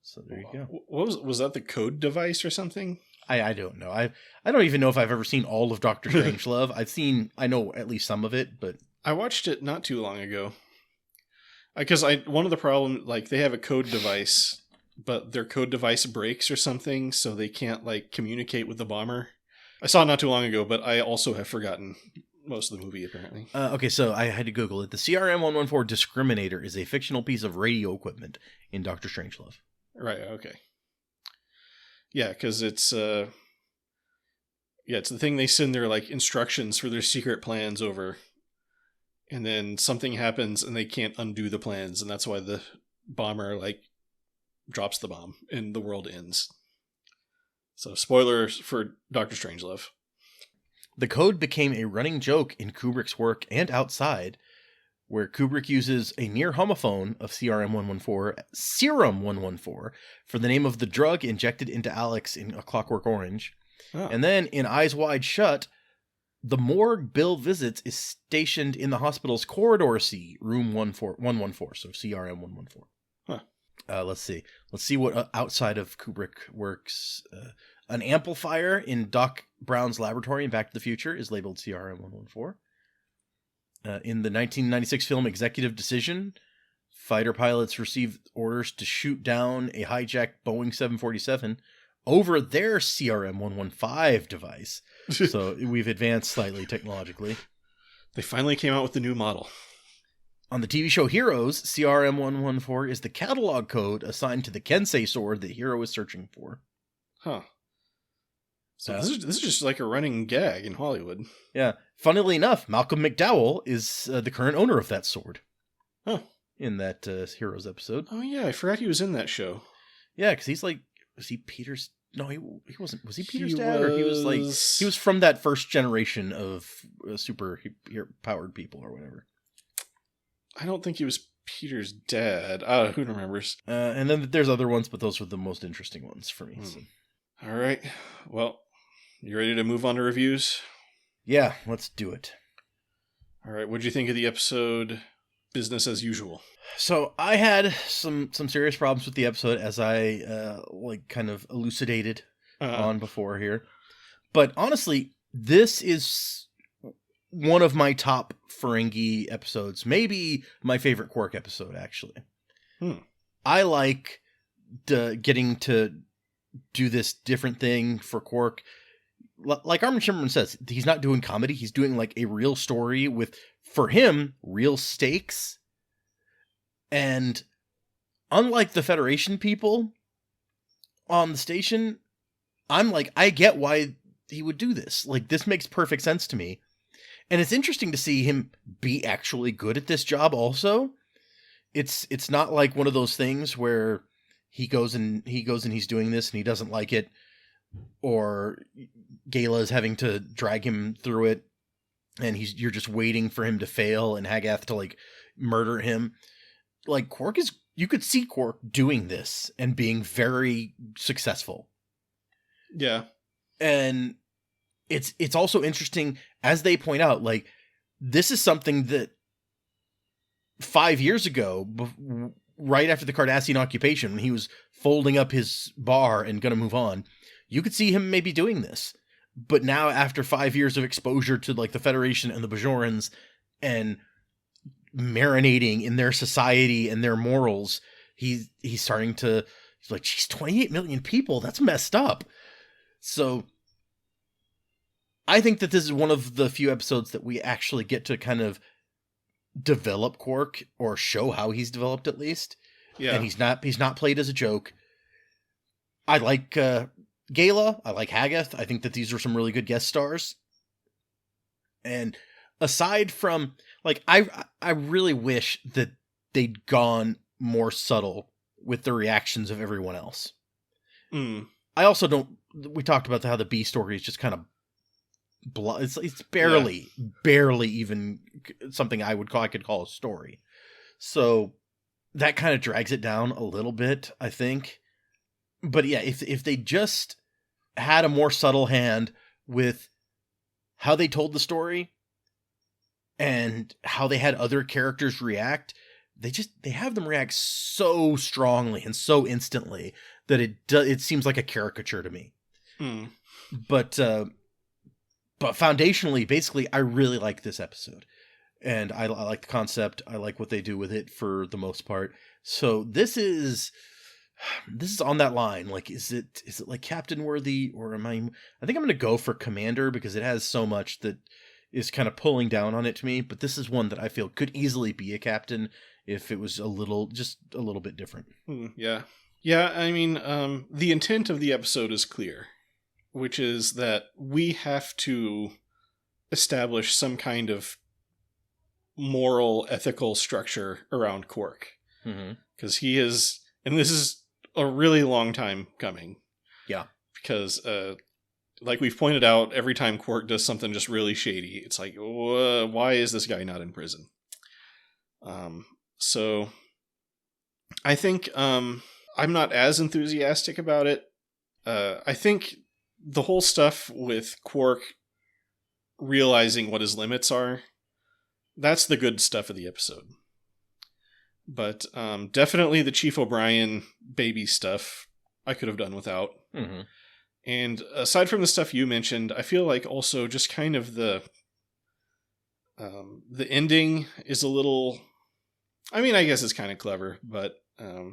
So there you go. What was that, the code device or something? I don't know. I don't even know if I've ever seen all of Dr. Strangelove. I know at least some of it, but I watched it not too long ago. Because one of the problems, they have a code device, but their code device breaks or something, so they can't communicate with the bomber. I saw it not too long ago, but I also have forgotten most of the movie apparently. Okay, so I had to Google it. The CRM-114 discriminator is a fictional piece of radio equipment in Dr. Strangelove. Right. Okay. Yeah, because it's it's the thing they send their instructions for their secret plans over, and then something happens and they can't undo the plans, and that's why the bomber drops the bomb and the world ends. So spoilers for Dr. Strangelove. The code became a running joke in Kubrick's work and outside, where Kubrick uses a near homophone of CRM-114, Serum-114, for the name of the drug injected into Alex in A Clockwork Orange. Oh. And then in Eyes Wide Shut, the morgue Bill visits is stationed in the hospital's corridor C, room 114, so CRM-114. Huh. Let's see what outside of Kubrick works. An amplifier in Doc Brown's laboratory in Back to the Future is labeled CRM-114. In the 1996 film Executive Decision, fighter pilots received orders to shoot down a hijacked Boeing 747 over their CRM-115 device. So we've advanced slightly technologically. They finally came out with the new model. On the TV show Heroes, CRM-114 is the catalog code assigned to the Kensei sword that Hero is searching for. Huh. So this is just a running gag in Hollywood. Yeah. Funnily enough, Malcolm McDowell is the current owner of that sword. Huh. in that Heroes episode. Oh yeah, I forgot he was in that show. Yeah, because he's like, was he Peter's? No, he wasn't. Was he Peter's dad, was... or he was from that first generation of super powered people or whatever. I don't think he was Peter's dad. Who remembers? And then there's other ones, but those were the most interesting ones for me. So. All right. Well, you ready to move on to reviews? Yeah, let's do it. All right. What'd you think of the episode Business as Usual? So I had some serious problems with the episode, as I kind of elucidated on before here. But honestly, this is one of my top Ferengi episodes. Maybe my favorite Quark episode, actually. I like getting to do this different thing for Quark. Like Armin Shimmerman says, he's not doing comedy. He's doing like a real story with, for him, real stakes. And unlike the Federation people on the station, I'm like, I get why he would do this. Like, this makes perfect sense to me. And it's interesting to see him be actually good at this job also. It's not like one of those things where he goes and he's doing this and he doesn't like it, or Gaila is having to drag him through it and you're just waiting for him to fail and Hagath to like murder him. Like, Quark you could see Quark doing this and being very successful. Yeah. And it's also interesting, as they point out, like, this is something that 5 years ago, right after the Cardassian occupation, when he was folding up his bar and going to move on, you could see him maybe doing this. But now, after 5 years of exposure to like the Federation and the Bajorans and marinating in their society and their morals, he's starting to, he's like, geez, 28 million people, that's messed up. So I think that this is one of the few episodes that we actually get to kind of develop Quark, or show how he's developed at least. Yeah. And he's not played as a joke. I like Gaila. I like Hagath. I think that these are some really good guest stars. And aside from, like, I really wish that they'd gone more subtle with the reactions of everyone else. I also don't, we talked about how the B story is just kind of it's barely even something I could call a story. So that kind of drags it down a little bit, I think. But yeah, if they just had a more subtle hand with how they told the story and how they had other characters react, they have them react so strongly and so instantly that it seems like a caricature to me. But foundationally, basically, I really like this episode. And I like the concept. I like what they do with it for the most part. So this is on that line. Like, is it like Captain worthy, or I think I'm going to go for Commander, because it has so much that is kind of pulling down on it to me. But this is one that I feel could easily be a Captain if it was just a little bit different. Yeah. Yeah, I mean, the intent of the episode is clear, which is that we have to establish some kind of moral, ethical structure around Quark. Because he is, and this is a really long time coming. Yeah. Because, like we've pointed out, every time Quark does something just really shady, it's like, why is this guy not in prison? So I think I'm not as enthusiastic about it. I think the whole stuff with Quark realizing what his limits are, that's the good stuff of the episode. But definitely the Chief O'Brien baby stuff I could have done without. And aside from the stuff you mentioned, I feel like also just kind of the ending is a little, I mean, I guess it's kind of clever, but I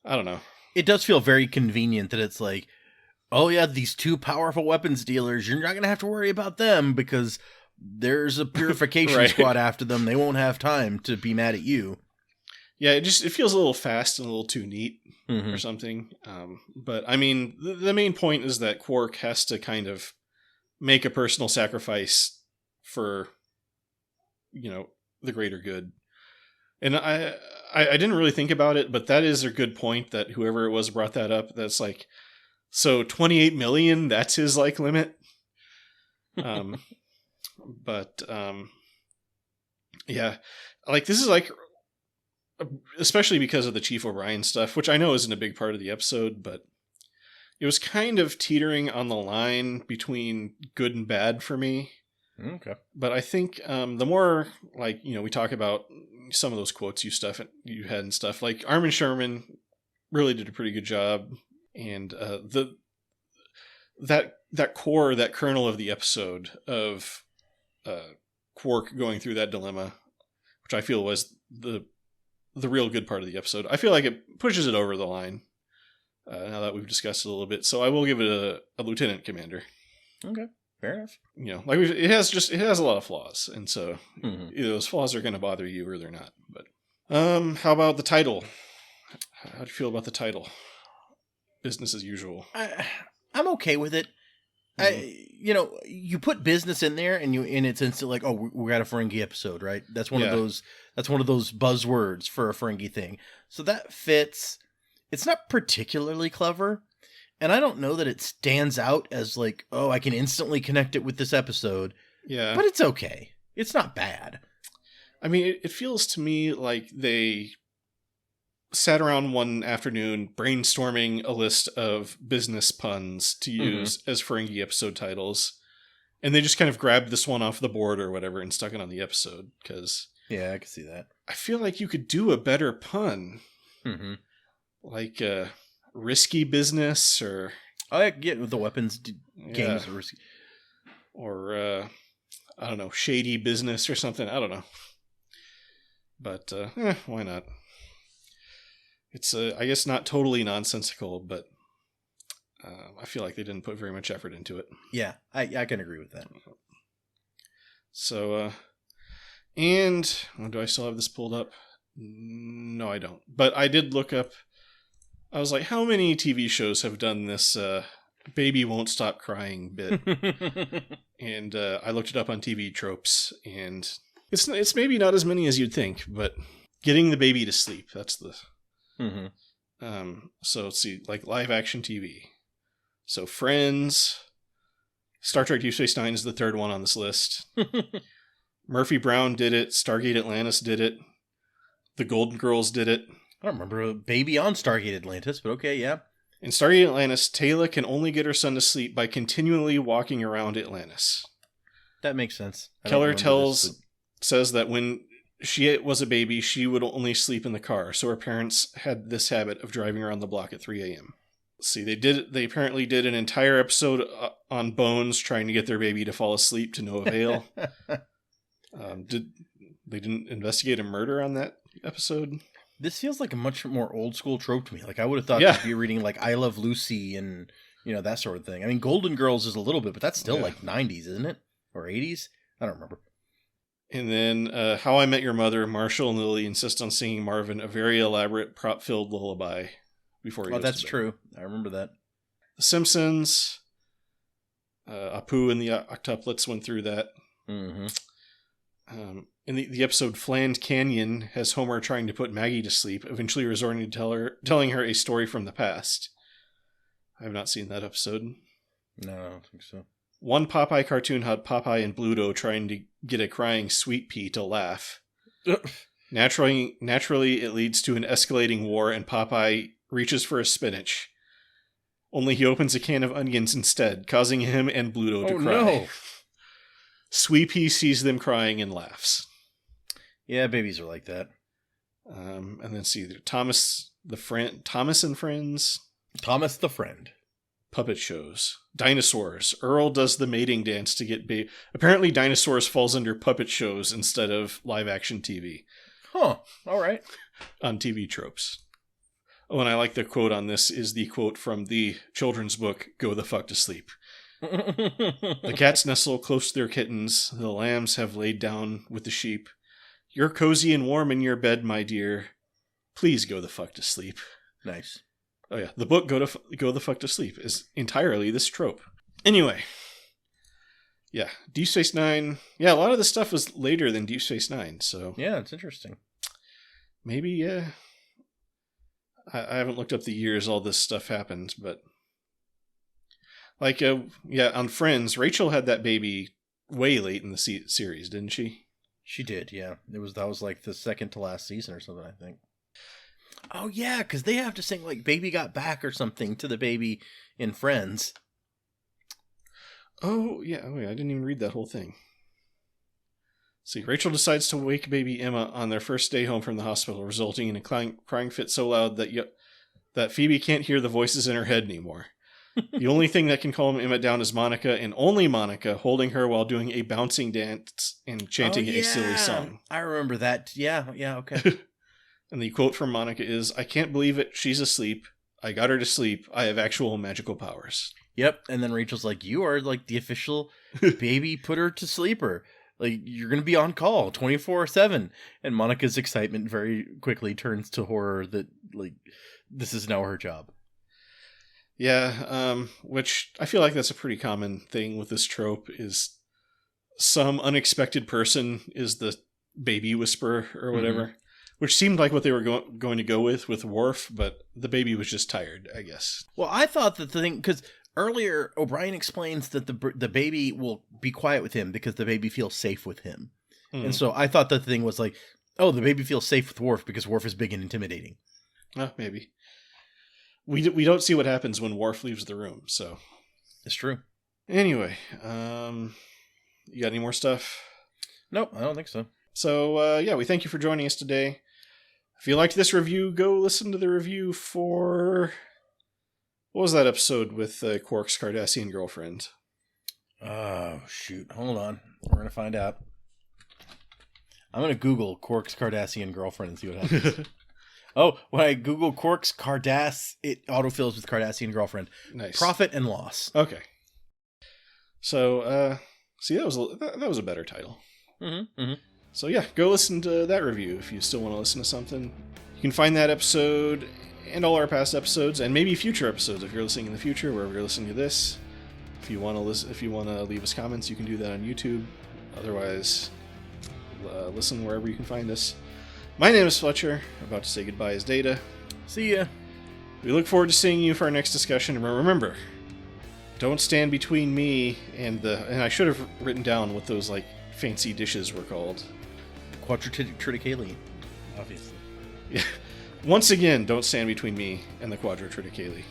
don't know. It does feel very convenient that it's like, oh yeah, these two powerful weapons dealers, you're not going to have to worry about them because there's a purification squad after them. They won't have time to be mad at you. Yeah, it feels a little fast and a little too neat or something. But I mean, the main point is that Quark has to kind of make a personal sacrifice for, the greater good. And I didn't really think about it, but that is a good point that whoever it was brought that up. That's like, so 28 million, that's his like limit. But yeah, like this is like, especially because of the Chief O'Brien stuff, which I know isn't a big part of the episode, but it was kind of teetering on the line between good and bad for me. Okay. But I think the more, like, we talk about some of those quotes you had and stuff, like Armin Sherman really did a pretty good job. And that core, that kernel of the episode of Quark going through that dilemma, which I feel was the real good part of the episode. I feel like it pushes it over the line now that we've discussed it a little bit. So I will give it a lieutenant commander. Okay, fair enough. Like it has a lot of flaws, and so either those flaws are going to bother you or they're not. But how about the title? How do you feel about the title? Business as usual. I'm okay with it. You put business in there, and it's instant like, oh, we got a Ferengi episode, right? That's one of those. That's one of those buzzwords for a Ferengi thing. So that fits. It's not particularly clever, and I don't know that it stands out as like, oh, I can instantly connect it with this episode. Yeah, but it's okay. It's not bad. I mean, it feels to me like they sat around one afternoon brainstorming a list of business puns to use as Ferengi episode titles, and they just kind of grabbed this one off the board or whatever and stuck it on the episode, because yeah, I can see that. I feel like you could do a better pun. Like risky business, or I get the weapons games are risky, or I don't know, shady business or something. I don't know, but why not? It's I guess not totally nonsensical, but I feel like they didn't put very much effort into it. Yeah, I can agree with that. So, and do I still have this pulled up? No, I don't. But I did look up. I was like, how many TV shows have done this baby won't stop crying bit? And I looked it up on TV Tropes, and it's maybe not as many as you'd think, but getting the baby to sleep, that's the... So let's see, like live action TV. So Friends, Star Trek Deep Space Nine is the third one on this list. Murphy Brown did it. Stargate Atlantis did it. The Golden Girls did it. I don't remember a baby on Stargate Atlantis, but okay, yeah. In Stargate Atlantis, Tayla can only get her son to sleep by continually walking around Atlantis. That makes sense. Keller says that when she was a baby, she would only sleep in the car, so her parents had this habit of driving around the block at 3 a.m. See, they apparently did an entire episode on Bones trying to get their baby to fall asleep to no avail. They didn't investigate a murder on that episode? This feels like a much more old school trope to me. Like I would have thought you'd be reading like I Love Lucy and that sort of thing. I mean, Golden Girls is a little bit, but that's still like 90s, isn't it? Or 80s? I don't remember. And then How I Met Your Mother, Marshall and Lily insist on singing Marvin a very elaborate prop-filled lullaby before he goes that's to bed. true. I remember that. The Simpsons, Apu and the Octuplets went through that. In the episode Fland Canyon has Homer trying to put Maggie to sleep, eventually resorting to telling her a story from the past. I have not seen that episode. No, I don't think so. One Popeye cartoon had Popeye and Bluto trying to get a crying Sweet Pea to laugh. Naturally, it leads to an escalating war, and Popeye reaches for a spinach. Only he opens a can of onions instead, causing him and Bluto to cry. No. Sweet Pea sees them crying and laughs. Yeah, babies are like that. And then see Thomas and Friends. Thomas the Friend. Puppet shows. Dinosaurs. Earl does the mating dance to get baby. Apparently Dinosaurs falls under puppet shows instead of live action TV. Huh. All right. On TV Tropes. Oh, and I like the quote on this is the quote from the children's book, Go the Fuck to Sleep. The cats nestle close to their kittens. The lambs have laid down with the sheep. You're cozy and warm in your bed, my dear. Please go the fuck to sleep. Nice. Oh yeah, the book Go the Fuck to Sleep is entirely this trope. Anyway. Yeah, Deep Space Nine. Yeah, a lot of the stuff was later than Deep Space Nine, so... Yeah, it's interesting. maybe, yeah. I haven't looked up the years all this stuff happened, but like, on Friends, Rachel had that baby way late in the series, didn't she? She did, yeah. That was like the second to last season or something, I think. Oh yeah, because they have to sing like "Baby Got Back" or something to the baby in Friends. Oh yeah, I didn't even read that whole thing. See, Rachel decides to wake baby Emma on their first day home from the hospital, resulting in a crying fit so loud that Phoebe can't hear the voices in her head anymore. The only thing that can calm Emma down is Monica, and only Monica, holding her while doing a bouncing dance and chanting a silly song. I remember that. Yeah, okay. And the quote from Monica is, "I can't believe it. She's asleep. I got her to sleep. I have actual magical powers." Yep. And then Rachel's like, "You are like the official baby put her to sleeper. Like, you're going to be on call 24/7. And Monica's excitement very quickly turns to horror that, like, this is now her job. Yeah, which I feel like that's a pretty common thing with this trope, is some unexpected person is the baby whisperer or whatever, which seemed like what they were going to go with Worf, but the baby was just tired, I guess. Well, I thought that the thing, because earlier O'Brien explains that the baby will be quiet with him because the baby feels safe with him. And so I thought that the thing was like, oh, the baby feels safe with Worf because Worf is big and intimidating. Oh, maybe. We don't see what happens when Worf leaves the room, so. It's true. Anyway, you got any more stuff? Nope, I don't think so. So, we thank you for joining us today. If you liked this review, go listen to the review for... What was that episode with Quark's Cardassian girlfriend? Oh, shoot. Hold on. We're going to find out. I'm going to Google Quark's Cardassian girlfriend and see what happens. Oh, when I Google Quark's it autofills with Cardassian girlfriend. Nice. Profit and loss. Okay. So, see, that was a better title. So yeah, go listen to that review if you still want to listen to something. You can find that episode and all our past episodes, and maybe future episodes if you're listening in the future, wherever you're listening to this. If you want to leave us comments, you can do that on YouTube. Otherwise, listen wherever you can find us. My name is Fletcher. About to say goodbye is Data. See ya. We look forward to seeing you for our next discussion. And remember, don't stand between me and I should have written down what those like fancy dishes were called. Quadriticale, obviously. Yeah. Once again, don't stand between me and the Quadriticale.